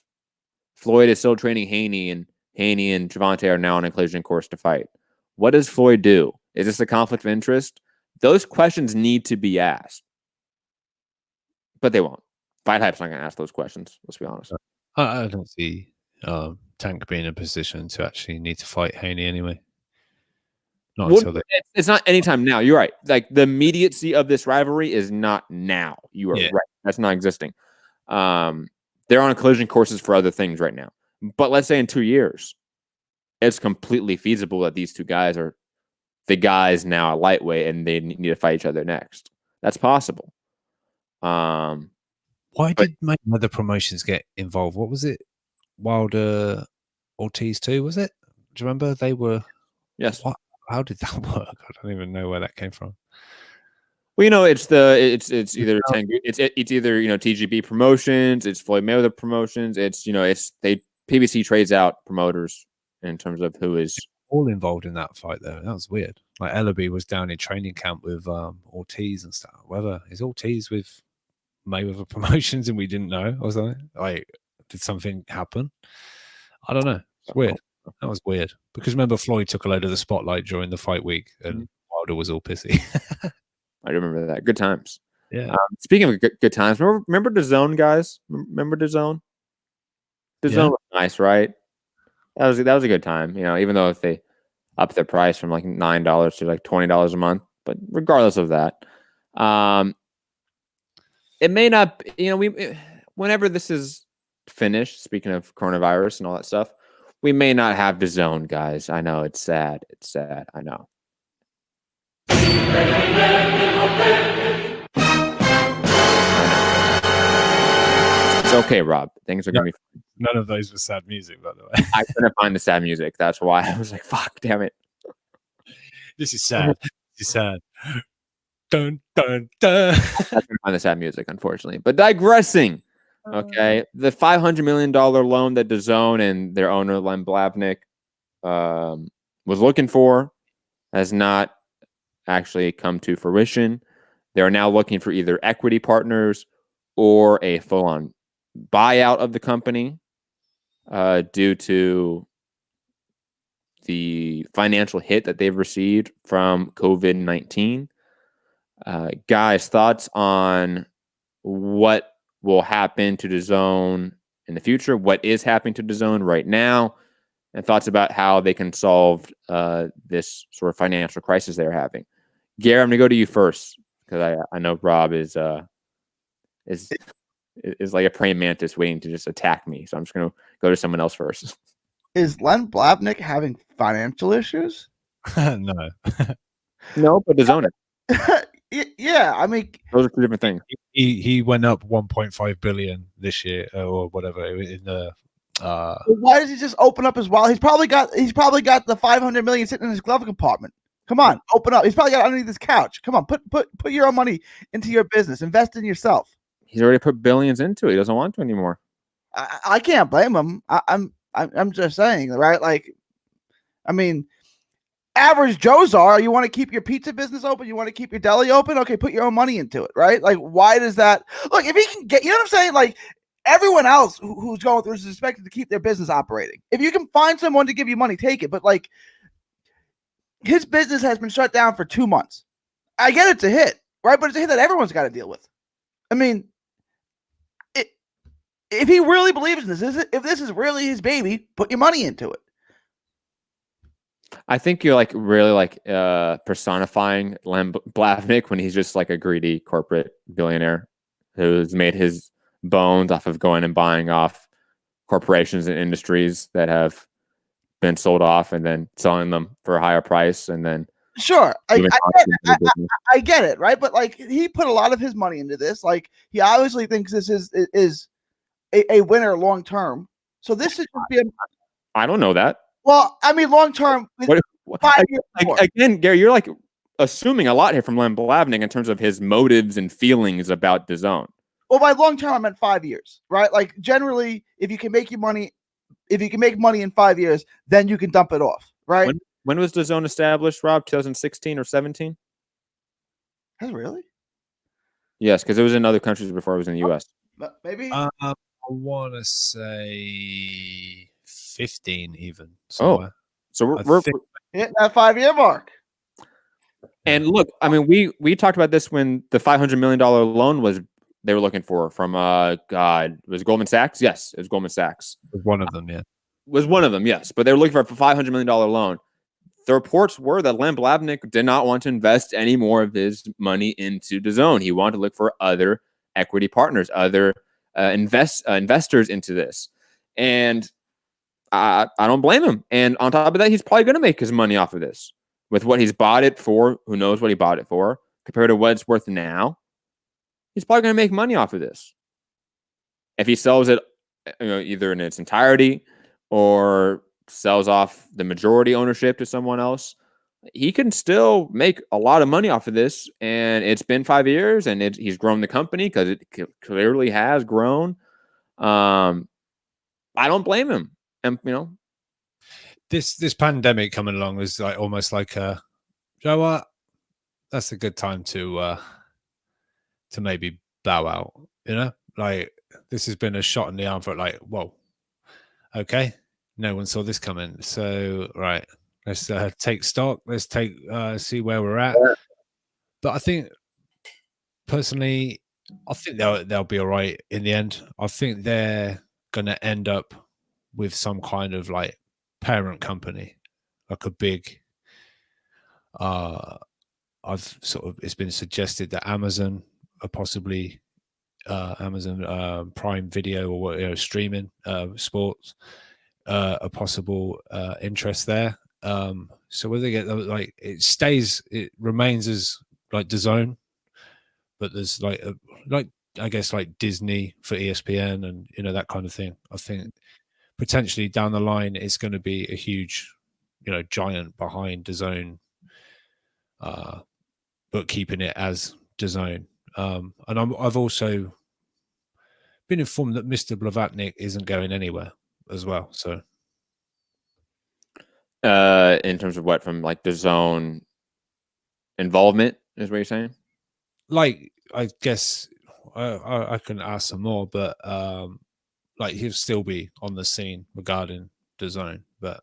Floyd is still training Haney and Gervonta are now on a collision course to fight? What does Floyd do? Is this a conflict of interest? Those questions need to be asked. But they won't. Fight Hype's not going to ask those questions, let's be honest.
I don't see Tank being in a position to actually need to fight Haney anyway.
It's not anytime now. You're right. Like, the immediacy of this rivalry is not now. You are right. That's not existing. They're on collision courses for other things right now. But let's say in 2 years, it's completely feasible that these two guys are the guys now at lightweight and they need to fight each other next. That's possible.
Why did other promotions get involved? What was it? Wilder, Ortiz too, was it? Do you remember? They were...
Yes.
How did that work? I don't even know where that came from.
Well, it's either TGB Promotions, it's Floyd Mayweather Promotions, PBC trades out promoters in terms of who is
all involved in that fight though. That was weird. Like, Ellerbe was down in training camp with Ortiz and stuff. Whether is Ortiz with Mayweather Promotions and we didn't know or something? Like, did something happen? I don't know. It's weird. That was weird. Because remember, Floyd took a load of the spotlight during the fight week and Wilder was all pissy.
I remember that. Good times.
Yeah.
Speaking of good times, remember DAZN, guys? Remember DAZN? DAZN was nice, right? That was a good time. Even though if they upped their price from like $9 to like $20 a month, but regardless of that, it may not. Whenever this is finished, speaking of coronavirus and all that stuff, we may not have DAZN, guys. I know it's sad. It's sad. I know. It's okay, Rob. Things are going to be fine.
None of those were sad music, by the way.
I couldn't find the sad music. That's why I was like, fuck, damn it.
This is sad. This is sad. Dun, dun, dun.
I couldn't find the sad music, unfortunately. But digressing. Okay, the $500 million loan that DAZN and their owner Len Blahnik was looking for has not actually come to fruition. They are now looking for either equity partners or a full-on buyout of the company due to the financial hit that they've received from COVID-19. Guys, thoughts on what will happen to DAZN in the future, what is happening to DAZN right now, and thoughts about how they can solve this sort of financial crisis they're having. Gary, I'm going to go to you first because I know Rob is like a praying mantis waiting to just attack me. So I'm just going to go to someone else first.
Is Len Blahnik having financial issues?
No.
No, but DAZN.
Yeah, I mean,
those are two different things.
He went up 1.5 billion this year or whatever in the.
Why does he just open up his wallet? He's probably got the 500 million sitting in his glove compartment. Come on, open up. He's probably got underneath his couch. Come on, put your own money into your business. Invest in yourself.
He's already put billions into it. He doesn't want to anymore.
I can't blame him. I'm just saying, right? Like, I mean, average Joes are. You want to keep your pizza business open? You want to keep your deli open? Okay, put your own money into it, right? Like, why does that look? If he can get, you know what I'm saying? Like, everyone else who's going through this is expected to keep their business operating. If you can find someone to give you money, take it. But like, his business has been shut down for 2 months. I get it's a hit, right? But it's a hit that everyone's got to deal with. I mean, if he really believes in this, if this is really his baby, put your money into it.
I think you're like really like personifying Lem Blavnik when he's just like a greedy corporate billionaire who's made his bones off of going and buying off corporations and industries that have been sold off and then selling them for a higher price and then
sure I get it, right? But like, he put a lot of his money into this. Like, he obviously thinks this is a winner long term. So this should be
I don't know that.
Well, I mean, long term, 5 years
again, Gary, you're like assuming a lot here from Lem Blavnik in terms of his motives and feelings about DAZN.
Well, by long term, I meant 5 years, right? Like, generally, if you can make money in 5 years, then you can dump it off, right?
When was DAZN established, Rob? 2016 or 17?
Has it really?
Yes, because it was in other countries before it was in the U.S.
Maybe.
I want to say 15 even. Somewhere.
So we're
hitting that 5-year mark.
And look, I mean, we talked about this when the $500 million loan was they were looking for from God, was it Goldman Sachs? Yes, it was Goldman Sachs.
It was one of them, yeah.
Was one of them, yes. But they were looking for a $500 million loan. The reports were that Lem Blavnik did not want to invest any more of his money into DAZN. He wanted to look for other equity partners, other investors into this. And I don't blame him. And on top of that, he's probably going to make his money off of this. With what he's bought it for, who knows what he bought it for, compared to what it's worth now, he's probably going to make money off of this. If he sells it, either in its entirety or sells off the majority ownership to someone else, he can still make a lot of money off of this. And it's been 5 years, and he's grown the company because it clearly has grown. I don't blame him. And
this pandemic coming along was like almost like you know what? That's a good time to maybe bow out. Like, this has been a shot in the arm for like, whoa, okay, no one saw this coming. So right, let's take stock. Let's see where we're at. Yeah. But I think personally, I think they'll be all right in the end. I think they're gonna end up with some kind of like parent company, like a big it's been suggested that Amazon are possibly Amazon Prime Video or streaming sports a possible interest there. So whether they get like it remains as like DAZN, but there's like I guess like Disney for ESPN and that kind of thing. I think potentially down the line it's going to be a huge giant behind DAZN, but keeping it as DAZN. And I've also been informed that Mr. Blavnik isn't going anywhere as well. So,
in terms of what, from like DAZN involvement, is what you're saying?
Like, I guess I can ask some more, but like, he'll still be on the scene regarding DAZN, but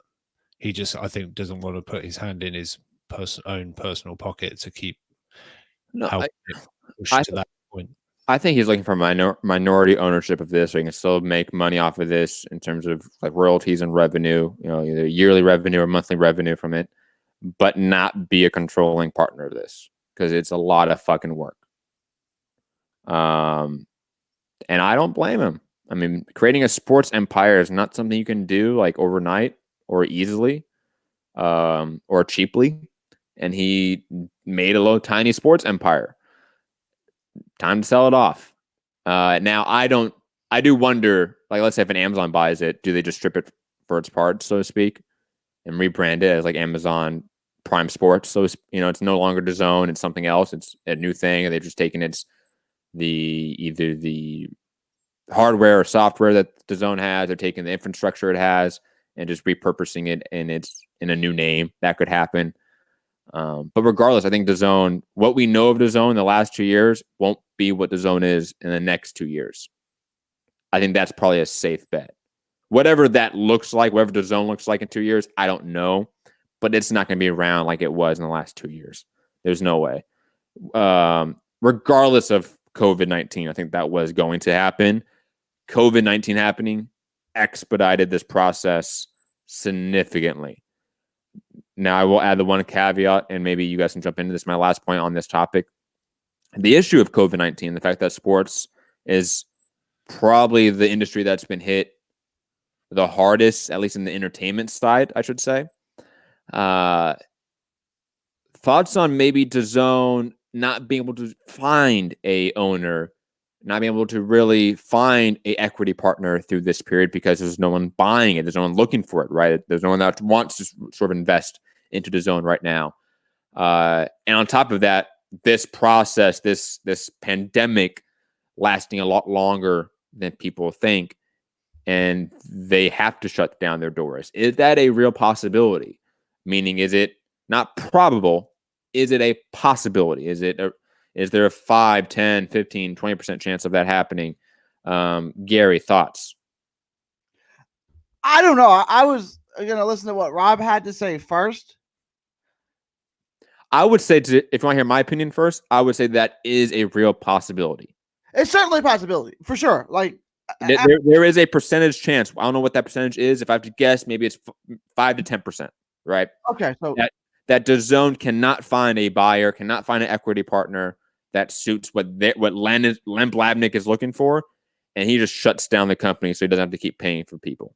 he just, I think, doesn't want to put his hand in his own personal pocket to keep helping to that point.
I think he's looking for minority ownership of this, so he can still make money off of this in terms of like royalties and revenue, either yearly revenue or monthly revenue from it, but not be a controlling partner of this because it's a lot of fucking work. And I don't blame him. I mean, creating a sports empire is not something you can do like overnight or easily, or cheaply. And he made a little tiny sports empire. Time to sell it off. Now I do wonder, like, let's say if an Amazon buys it, do they just strip it for its parts, so to speak, and rebrand it as like Amazon Prime Sports. So it's, it's no longer DAZN, it's something else. It's a new thing, and they've just taken either the hardware or software that DAZN has, they're taking the infrastructure it has and just repurposing it, and it's in a new name. That could happen. But regardless, I think DAZN, what we know of DAZN in the last 2 years won't be what DAZN is in the next 2 years. I think that's probably a safe bet. Whatever that looks like, whatever DAZN looks like in 2 years, I don't know, but it's not going to be around like it was in the last 2 years. There's no way. Regardless of COVID-19, I think that was going to happen. COVID-19 happening expedited this process significantly. Now, I will add the one caveat, and maybe you guys can jump into this. My last point on this topic. The issue of COVID-19, the fact that sports is probably the industry that's been hit the hardest, at least in the entertainment side, I should say. Thoughts on maybe DAZN not being able to find a owner, not being able to really find a equity partner through this period because there's no one buying it. There's no one looking for it, right? There's no one that wants to sort of invest into DAZN right now. And on top of that, this process, this pandemic lasting a lot longer than people think, and they have to shut down their doors. Is that a real possibility? Meaning, is it not probable? Is it a possibility? Is there a 5, 10, 15, 20% chance of that happening? Gary, thoughts?
I don't know. I was going to listen to what Rob had to say first.
I would say, if you want to hear my opinion first, I would say that is a real possibility.
It's certainly a possibility, for sure. Like,
there is a percentage chance. I don't know what that percentage is. If I have to guess, maybe it's 5 to 10%, right?
Okay, so
that DAZN cannot find a buyer, cannot find an equity partner that suits what Len Blabnick is looking for, and he just shuts down the company so he doesn't have to keep paying for people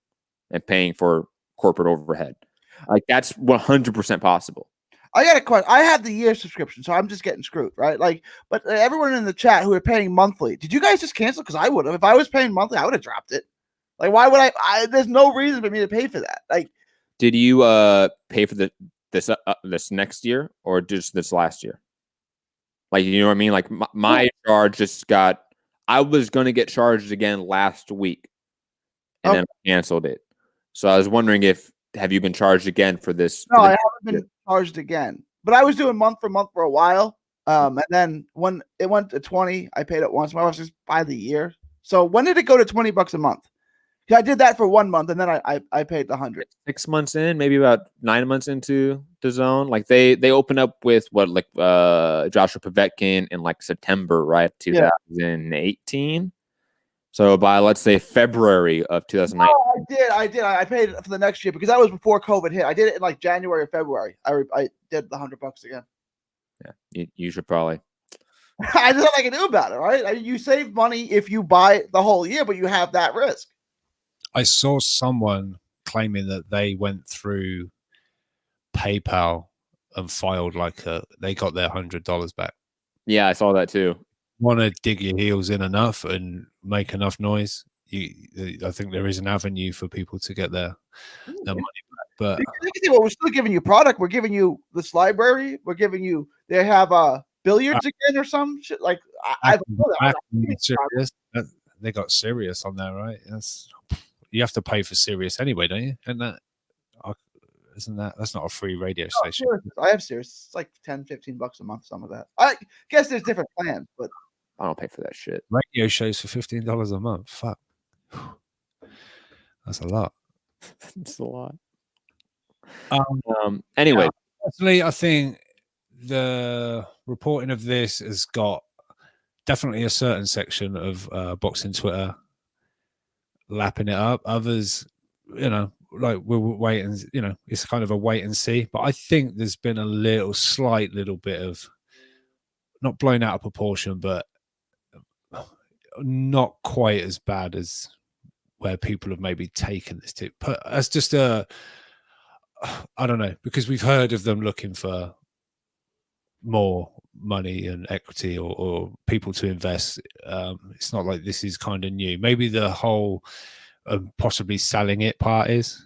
and paying for corporate overhead. Like, that's 100% possible.
I got a question. I have the year subscription, so I'm just getting screwed, right? Like, but everyone in the chat who are paying monthly, did you guys just cancel? Because I would have. If I was paying monthly, I would have dropped it. Like, why would I? There's no reason for me to pay for that. Like,
did you pay for this next year or just this last year? Like, you know what I mean? Like, my charge just got. I was going to get charged again last week, and then I canceled it. So I was wondering have you been charged again for this?
No, I haven't been charged again. But I was doing month for month for a while. And then when it went to 20, I paid it once. My wife just by the year. So when did it go to $20 a month? I did that for 1 month, and then I paid the 100.
6 months in, maybe about 9 months into DAZN. Like they opened up with Joshua Povetkin in like September, right? 2018. So by, let's say, February of 2019.
No, I did. I paid it for the next year because that was before COVID hit. I did it in like January or February. I did the $100 again.
Yeah, you should probably.
I just nothing I can do about it, right? You save money if you buy the whole year, but you have that risk.
I saw someone claiming that they went through PayPal and filed they got their $100 back.
Yeah, I saw that too.
Want to dig your heels in enough and make enough noise, I think there is an avenue for people to get their money back. But
we're still giving you product. We're giving you this library. We're giving you. They have billiards again or some shit. Like
serious. They got Sirius on there, right? You have to pay for Sirius anyway, don't you? And that's not a free radio station.
I have Sirius. It's like $10-15 a month. Some of that. I guess there's different plans, but
I don't pay for that shit.
Radio shows for $15 a month. Fuck. That's a lot.
It's a lot. Anyway,
personally, I think the reporting of this has got definitely a certain section of boxing Twitter lapping it up. Others, like we'll wait and it's kind of a wait and see. But I think there's been a slight little bit of not blown out of proportion, but not quite as bad as where people have maybe taken this to. But as just I don't know, because we've heard of them looking for more money and equity or people to invest. It's not like this is kind of new. Maybe the whole possibly selling it part is,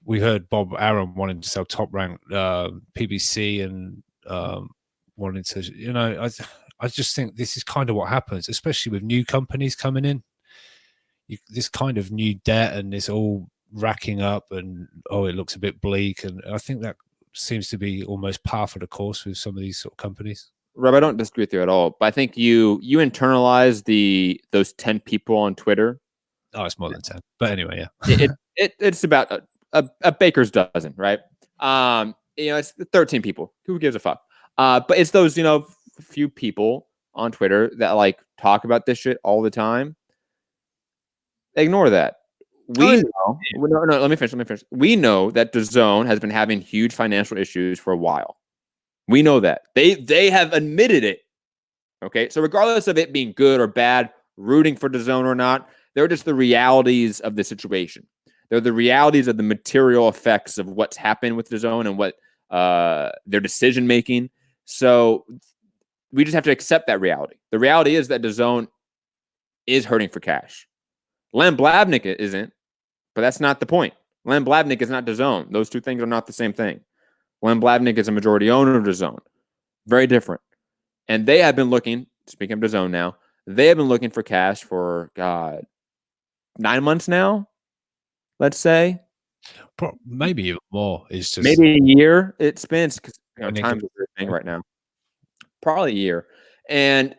we heard Bob Arum wanting to sell Top Rank, PBC, and wanting to, I just think this is kind of what happens, especially with new companies coming in. This kind of new debt and this all racking up, and it looks a bit bleak, and I think that seems to be almost par for the course with some of these sort of companies.
Rob, I don't disagree with you at all, but I think you internalize those 10 people on Twitter.
Oh, it's more than 10, but anyway, yeah.
It's about a baker's dozen, right? It's 13 people. Who gives a fuck? But it's those few people on Twitter that like talk about this shit all the time. Ignore that. We know. No, let me finish. We know that DAZN has been having huge financial issues for a while. We know that. They have admitted it. Okay? So regardless of it being good or bad, rooting for DAZN or not, they're just the realities of the situation. They're the realities of the material effects of what's happened with DAZN and what their decision making. So we just have to accept that reality. The reality is that DAZN is hurting for cash. Len Blabnik isn't, but that's not the point. Len Blabnik is not DAZN. Those two things are not the same thing. Len Blabnik is a majority owner of DAZN. Very different. And they have been looking, speaking of DAZN now, they have been looking for cash for, 9 months now, let's say.
Maybe even more. It's just
maybe a year. It spends because time's a weird thing right now. Probably a year. And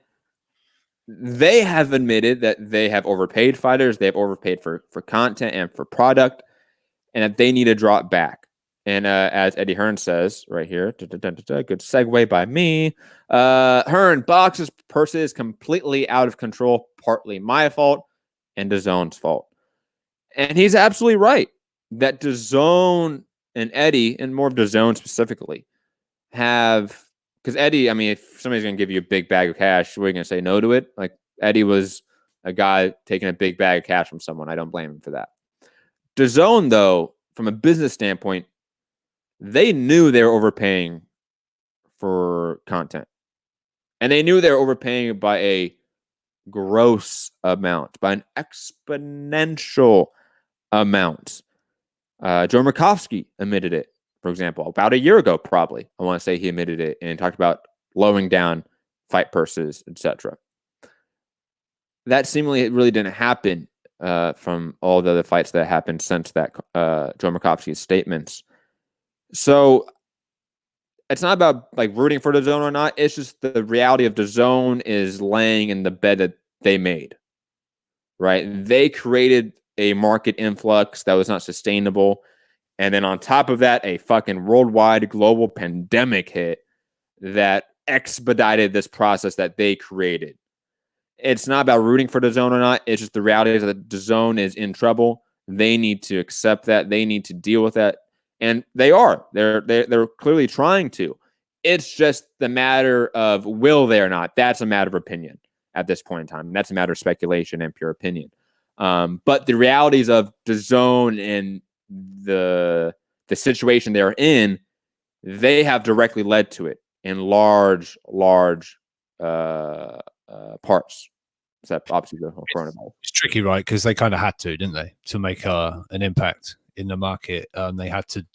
they have admitted that they have overpaid fighters. They have overpaid for content and for product, and that they need to drop back. And as Eddie Hearns says right here, good segue by me. Hearn, boxes purses completely out of control, partly my fault and DAZN's fault. And he's absolutely right that DAZN and Eddie, and more of DAZN specifically, have. Because Eddie, I mean, if somebody's going to give you a big bag of cash, we're going to say no to it. Like, Eddie was a guy taking a big bag of cash from someone. I don't blame him for that. DAZN, though, from a business standpoint, they knew they were overpaying for content. And they knew they were overpaying by a gross amount, by an exponential amount. Joe Murkowski admitted it. For example, about a year ago, probably, I want to say he admitted it and talked about lowering down fight purses, etc. That seemingly really didn't happen from all the other fights that happened since that Joe Murkowski's statements. So it's not about like rooting for DAZN or not. It's just the reality of DAZN is laying in the bed that they made. Right? They created a market influx that was not sustainable. And then on top of that, a fucking worldwide global pandemic hit that expedited this process that they created. It's not about rooting for DAZN or not. It's just the reality is that DAZN is in trouble. They need to accept that. They need to deal with that. And they are. They're clearly trying to. It's just the matter of will they or not. That's a matter of opinion at this point in time. That's a matter of speculation and pure opinion. But the realities of DAZN and the situation they're in, they have directly led to it in large parts. Except obviously the whole coronavirus.
It's tricky, right? Because they kind of had to, didn't they, to make an impact in the market. They had to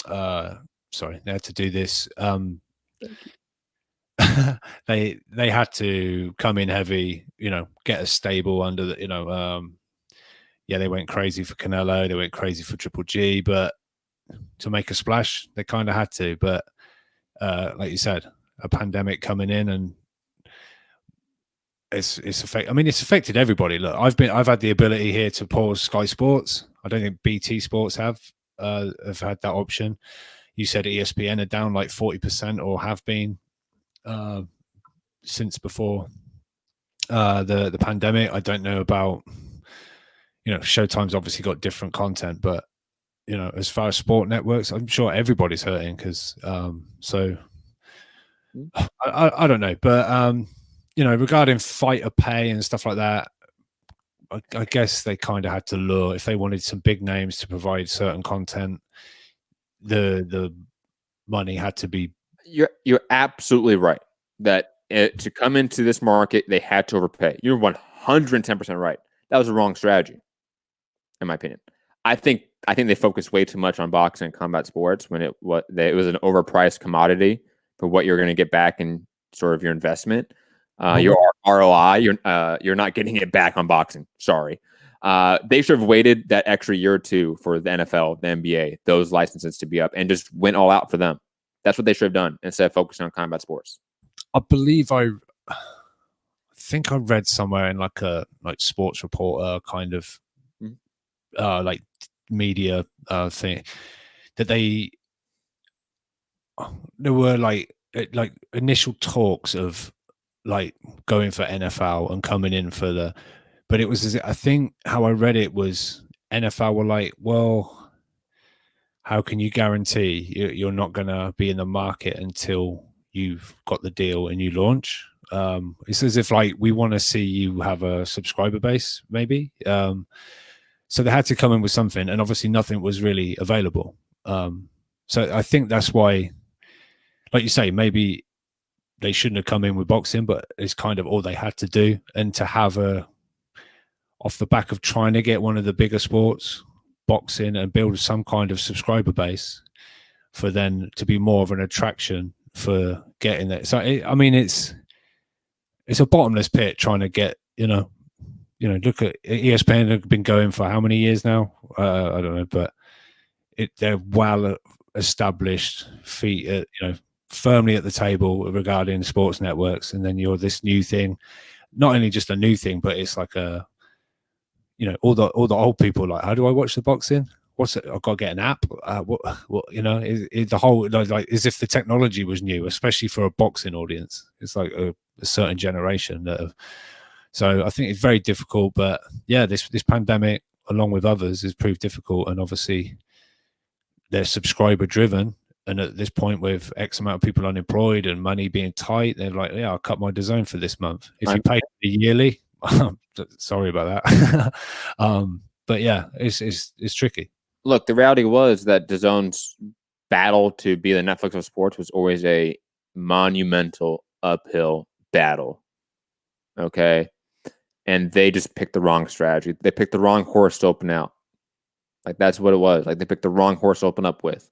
they had to do this. They had to come in heavy, get a stable under the, they went crazy for Canelo, they went crazy for Triple G, but to make a splash, they kind of had to. But like you said, a pandemic coming in, and it's affected everybody. Look, I've had the ability here to pause Sky Sports. I don't think BT Sports have had that option. You said ESPN are down like 40% or have been since before the pandemic. I don't know about, Showtime's obviously got different content, but as far as sport networks, I'm sure everybody's hurting because I don't know, but regarding fighter pay and stuff like that, I guess they kind of had to lure, if they wanted some big names to provide certain content, the money had to be.
You're absolutely right that to come into this market, they had to overpay. You're 110% right. That was the wrong strategy, in my opinion. I think I think they focused way too much on boxing and combat sports when it was an overpriced commodity for what you're going to get back in sort of your investment. Your ROI, you're not getting it back on boxing. Sorry. They should have waited that extra year or two for the NFL, the NBA, those licenses to be up, and just went all out for them. That's what they should have done instead of focusing on combat sports.
I believe I think I read somewhere in like a sports reporter kind of like media thing that there were like initial talks of like going for NFL and coming in for but it was, I think how I read it was NFL were like, well, how can you guarantee you're not going to be in the market until you've got the deal and you launch? It's as if like, we want to see you have a subscriber base, maybe. So they had to come in with something, and obviously nothing was really available. So I think that's why, like you say, maybe they shouldn't have come in with boxing, but it's kind of all they had to do. And to have off the back of trying to get one of the bigger sports, boxing, and build some kind of subscriber base for then to be more of an attraction for getting that. So, I mean, it's a bottomless pit trying to get, look at ESPN have been going for how many years now? I don't know, but they're well established feet, firmly at the table regarding sports networks. And then you're this new thing, not only just a new thing, but it's like all the old people like, how do I watch the boxing? What's it? I've got to get an app. What the whole like as if the technology was new, especially for a boxing audience. It's like a certain generation that have. So I think it's very difficult. But yeah, this pandemic, along with others, has proved difficult. And obviously, they're subscriber driven. And at this point, with X amount of people unemployed and money being tight, they're like, yeah, I'll cut my DAZN for this month. If you pay the yearly, sorry about that. But yeah, it's tricky.
Look, the reality was that DAZN's battle to be the Netflix of sports was always a monumental uphill battle. Okay. And they just picked the wrong strategy. They picked the wrong horse to open out. Like, that's what it was. Like, they picked the wrong horse to open up with.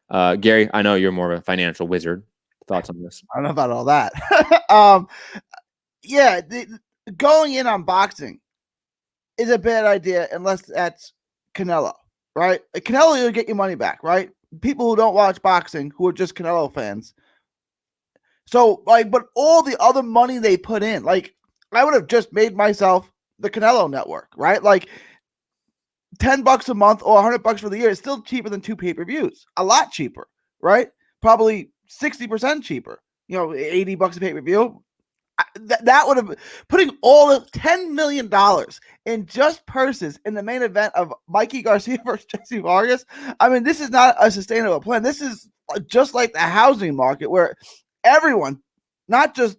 Gary, I know you're more of a financial wizard. Thoughts on this?
I don't know about all that. Yeah, going in on boxing is a bad idea unless that's Canelo, right? Canelo, you'll get your money back, right? People who don't watch boxing, who are just Canelo fans. So, like, but all the other money they put in, like, I would have just made myself the Canelo network, right? Like, $10 a month or $100 for the year is still cheaper than 2 pay-per-views. A lot cheaper, right? Probably 60% cheaper. $80 a pay-per-view. That would have putting all the $10 million in just purses in the main event of Mikey Garcia versus Jesse Vargas. I mean, this is not a sustainable plan. This is just like the housing market where everyone, not just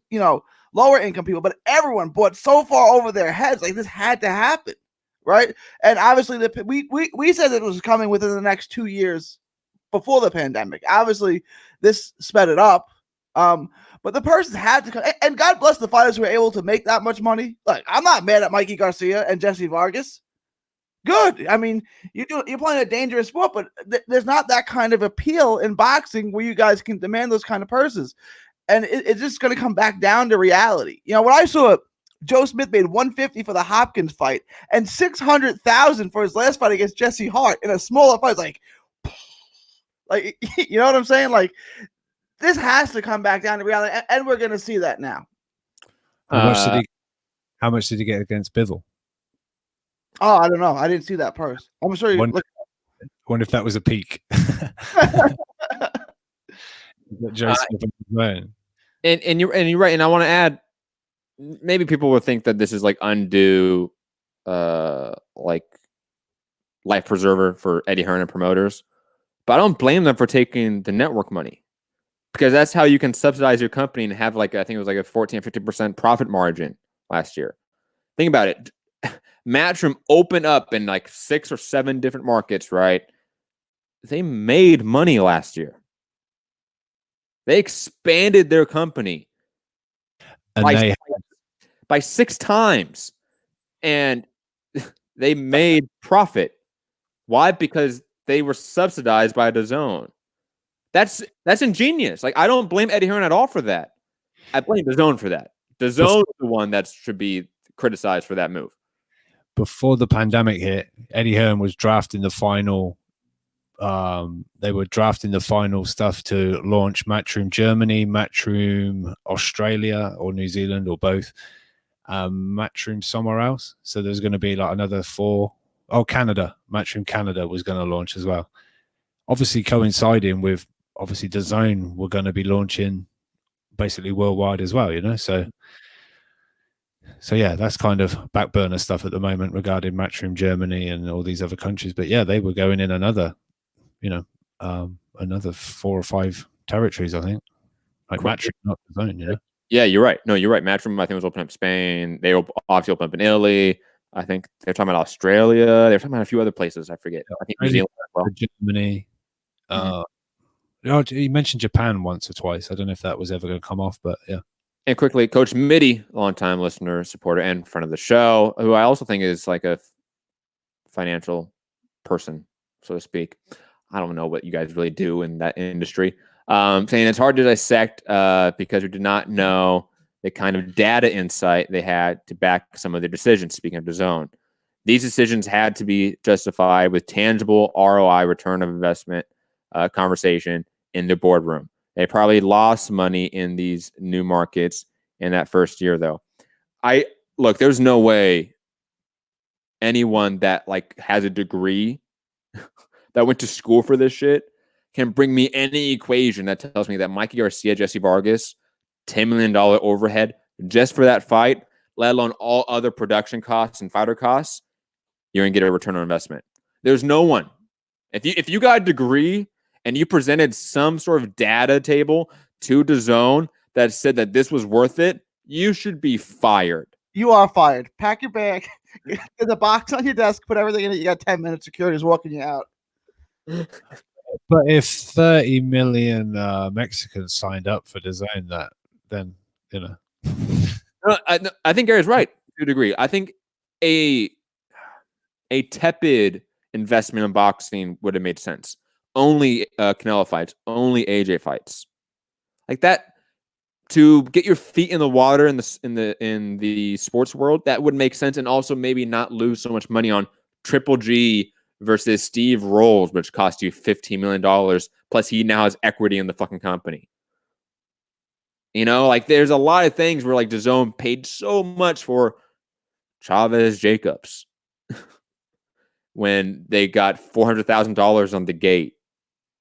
lower income people, but everyone bought so far over their heads. Like, this had to happen, right? And obviously, we said that it was coming within the next 2 years before the pandemic. Obviously, this sped it up. But the persons had to come, and God bless the fighters who were able to make that much money. Like, I'm not mad at Mikey Garcia and Jesse Vargas. Good. I mean, you're playing a dangerous sport, but there's not that kind of appeal in boxing where you guys can demand those kind of purses. And it's just going to come back down to reality. When I saw Joe Smith made $150 for the Hopkins fight and $600,000 for his last fight against Jesse Hart in a smaller fight, like, you know what I'm saying? Like, this has to come back down to reality, and we're going to see that now.
How much did he get against Bivol?
Oh, I don't know. I didn't see that purse. I'm sure you
wonder if that was a peak. Joe Smith
and you're right. And I want to add, maybe people will think that this is like undue, like life preserver for Eddie Hearn and promoters, but I don't blame them for taking the network money. Because that's how you can subsidize your company and have, like, I think it was like a 14 or 15% profit margin last year. Think about it. Matchroom opened up in like 6 or 7 different markets, right? They made money last year. They expanded their company by 6 times. And they made profit. Why? Because they were subsidized by DAZN. That's ingenious. Like, I don't blame Eddie Hearn at all for that. I blame DAZN for that. DAZN is the one that should be criticized for that move.
Before the pandemic hit, Eddie Hearn was drafting the final. They were drafting the final stuff to launch Matchroom Germany, Matchroom Australia or New Zealand or both, Matchroom somewhere else. So there's going to be like another 4. Oh, Canada. Matchroom Canada was going to launch as well. Obviously coinciding with DAZN were going to be launching basically worldwide as well, you know. So yeah, that's kind of back burner stuff at the moment regarding Matchroom Germany and all these other countries. But yeah, they were going in another, another 4 or 5 territories, I think. Like Matchroom, not DAZN, you know.
Yeah, you're right. No, you're right. Matchroom, I think, was opening up Spain. They obviously opened up in Italy. I think they're talking about Australia. They're talking about a few other places. I forget. I think New Zealand as well.
Germany. You mentioned Japan once or twice. I don't know if that was ever going to come off, but yeah.
And quickly, Coach Mitty, longtime listener, supporter, and friend of the show, who I also think is like a financial person, so to speak. I don't know what you guys really do in that industry. Saying it's hard to dissect because we did not know the kind of data insight they had to back some of their decisions, speaking of DAZN. These decisions had to be justified with tangible ROI, return of investment conversation in the boardroom. They probably lost money in these new markets in that first year, though. There's no way anyone that like has a degree that went to school for this shit can bring me any equation that tells me that Mikey Garcia, Jesse Vargas, $10 million overhead just for that fight, let alone all other production costs and fighter costs, you're going to get a return on investment. There's no one. If you got a degree and you presented some sort of data table to DAZN that said that this was worth it, you should be fired.
You are fired. Pack your bag, get the box on your desk, put everything in it. You got 10 minutes. Security is walking you out.
But if 30 million Mexicans signed up for DAZN, then you know.
I think Gary's right to a degree. I think a tepid investment in boxing would have made sense. Only Canelo fights, only AJ fights, like that, to get your feet in the water in the sports world. That would make sense, and also maybe not lose so much money on Triple G versus Steve Rolls, which cost you $15 million. Plus, he now has equity in the fucking company. You know, like there's a lot of things where like DAZN paid so much for Chavez Jacobs when they got $400,000 on the gate.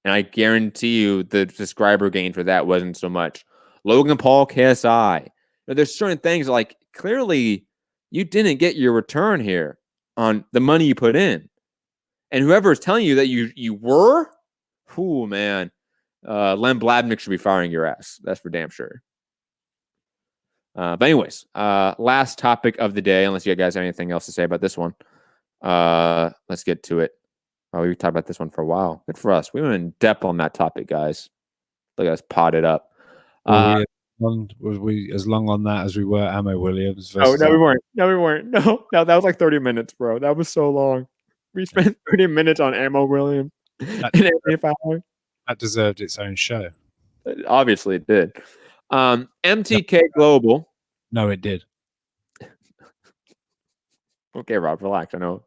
And I guarantee you the subscriber gain for that wasn't so much. Logan Paul, KSI. There's certain things like clearly you didn't get your return here on the money you put in. And whoever is telling you that you were, man, Len Blabnick should be firing your ass. That's for damn sure. But anyways, last topic of the day, unless you guys have anything else to say about this one. Let's get to it. Oh, we talked about this one for a while. Good for us. We went in depth on that topic, guys. Look at us potted up.
Were we as long on that as we were Ammo Williams?
No, we weren't. No, that was like 30 minutes, bro. That was so long. We spent 30 minutes on Ammo Williams.
That deserved its own show.
Obviously, it did. MTK Global.
No, it did.
Okay, Rob, relax. I know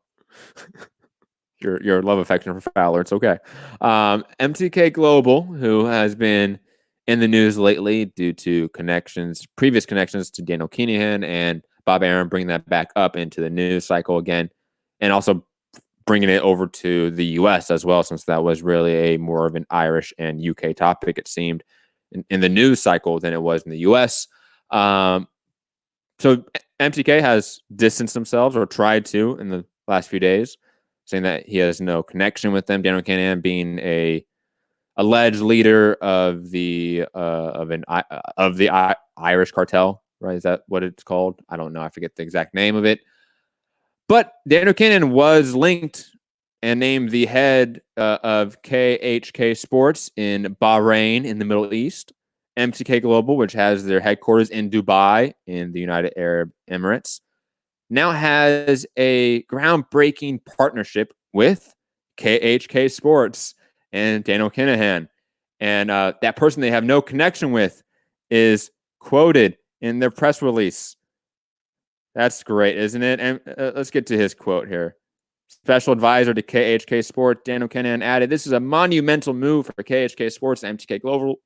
your love affection for Fowler. It's okay. MTK Global, who has been in the news lately due to previous connections to Daniel Kinahan and Bob Arum, bringing that back up into the news cycle again, and also bringing it over to the U.S. as well, since that was really a more of an Irish and UK topic, it seemed, in the news cycle than it was in the U.S. So MTK has distanced themselves, or tried to, in the last few days, saying that he has no connection with them. Daniel Kinahan being a alleged leader of the Irish cartel, right? Is that what it's called? I don't know. I forget the exact name of it. But Daniel Kinahan was linked and named the head of KHK Sports in Bahrain in the Middle East. MTK Global, which has their headquarters in Dubai in the United Arab Emirates, now has a groundbreaking partnership with KHK Sports and Daniel Kinahan. And that person they have no connection with is quoted in their press release. That's great, isn't it? And let's get to his quote here. Special advisor to KHK Sports, Daniel Kinahan, added, "This is a monumental move for KHK Sports and MTK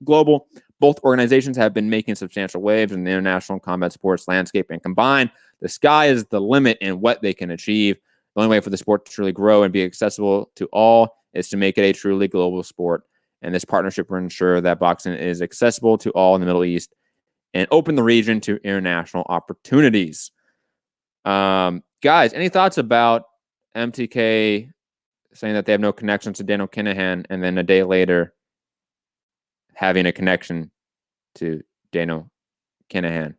Global. Both organizations have been making substantial waves in the international combat sports landscape, and combined, the sky is the limit in what they can achieve. The only way for the sport to truly grow and be accessible to all is to make it a truly global sport. And this partnership will ensure that boxing is accessible to all in the Middle East and open the region to international opportunities." Guys, any thoughts about MTK saying that they have no connection to Daniel Kinahan and then a day later having a connection to Daniel Kinahan?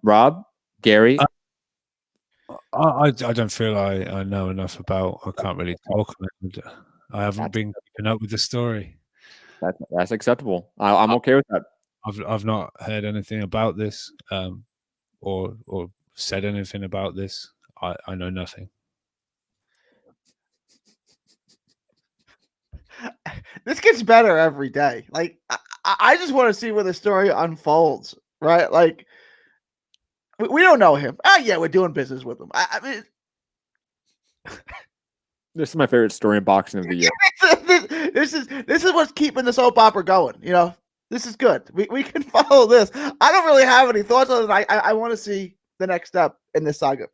Rob, Gary?
I don't feel I know enough about. I can't really talk. I haven't been keeping up with the story.
That's acceptable. I'm okay with that.
I've not heard anything about this, or said anything about this. I know nothing.
This gets better every day. Like I just want to see where the story unfolds, right? Like we don't know him. Yeah, we're doing business with him. I mean,
this is my favorite story in boxing of the year.
this is what's keeping the soap opera going. You know, this is good. We can follow this. I don't really have any thoughts on it. I want to see the next step in this saga.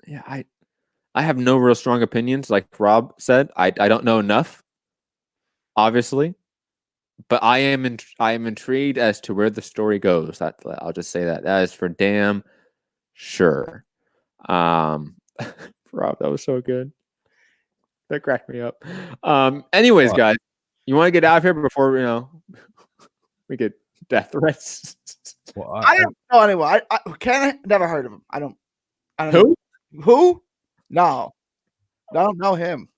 Yeah, I have no real strong opinions. Like Rob said, I don't know enough, obviously, but I am intrigued as to where the story goes. I'll just say that is for damn sure. Rob, that was so good. That cracked me up. Anyways, guys, you want to get out of here before we get death threats?
Well, I don't know anyone. I never heard of him. I don't
Who?
Who? No. Don't know him.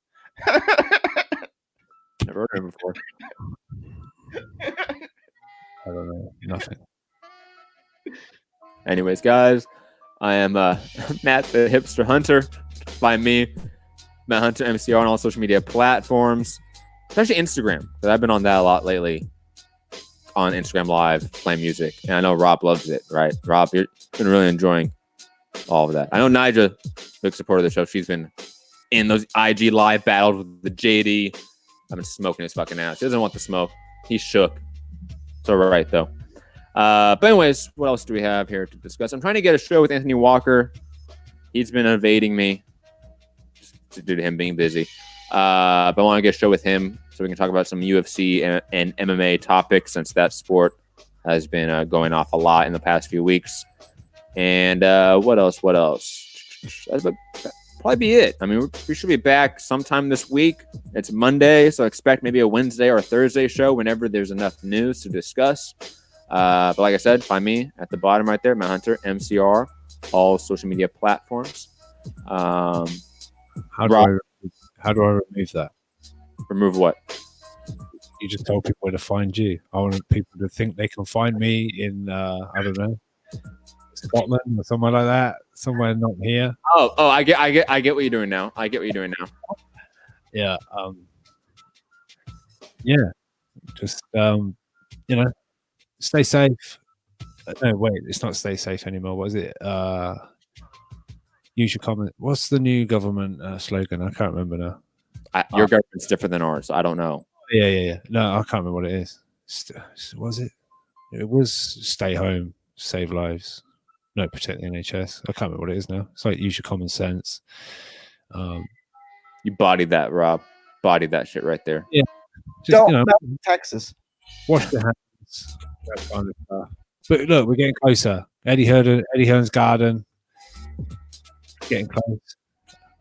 Never heard of him before.
I don't know. Nothing.
Anyways, guys, I am Matt the Hipster Hunter. Find me, Matt Hunter MCR, on all social media platforms, especially Instagram, because I've been on that a lot lately. On Instagram Live, playing music, and I know Rob loves it. Right, Rob, you've been really enjoying all of that. I know Nija, big supporter of the show. She's been in those IG Live battles with the JD. I've been smoking his fucking ass. He doesn't want the smoke. He's shook. It's all right, though. But anyways, what else do we have here to discuss? I'm trying to get a show with Anthony Walker. He's been evading me due to him being busy. But I want to get a show with him so we can talk about some UFC and MMA topics, since that sport has been going off a lot in the past few weeks. And what else? That'll probably be it. I mean, we should be back sometime this week. It's Monday, so expect maybe a Wednesday or a Thursday show whenever there's enough news to discuss. But like I said, find me at the bottom right there, Matt Hunter, MCR, all social media platforms.
How do I remove that?
Remove what?
You just told people where to find you. I want people to think they can find me in, I don't know, Scotland or somewhere like that. Somewhere not here.
Oh, I get what you're doing now.
Yeah. Just stay safe. No, wait, it's not stay safe anymore. What is it? Use your comment. What's the new government slogan? I can't remember now.
Your government's different than ours. I don't know.
Yeah. No, I can't remember what it is. Was it? It was stay home, save lives. No, protect the NHS. I can't remember what it is now. It's like use your common sense.
You bodied that, Rob. Bodied that shit right there.
Yeah.
Just, don't Texas.
Wash your hands. That kind of stuff. But look, we're getting closer. Eddie Hearns' garden. Getting close.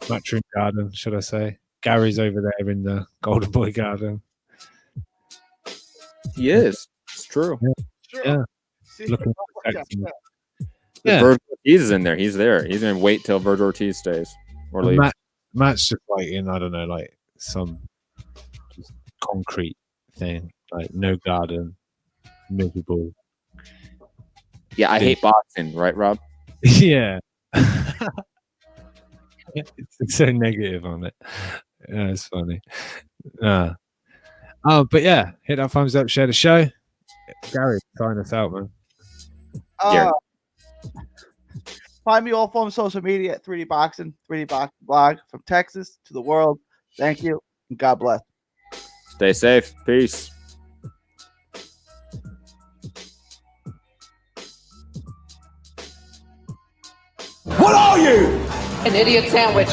Matchroom garden, should I say. Gary's over there in the Golden Boy garden.
He is. It's true.
Yeah. Looking
Virgil Ortiz is in there. He's there. He's going to wait till Virgil Ortiz stays or leaves.
Matt's just like in, I don't know, like some just concrete thing. Like no garden. Miserable.
Yeah, I hate boxing, right, Rob?
Yeah. It's so negative on it. Yeah, it's funny. But yeah, hit that thumbs up, share the show. Gary, sign us out, man.
Find me all from social media at 3D Boxing, 3D Boxing Blog, from Texas to the world. Thank you, and God bless.
Stay safe. Peace.
What are you?
An idiot sandwich.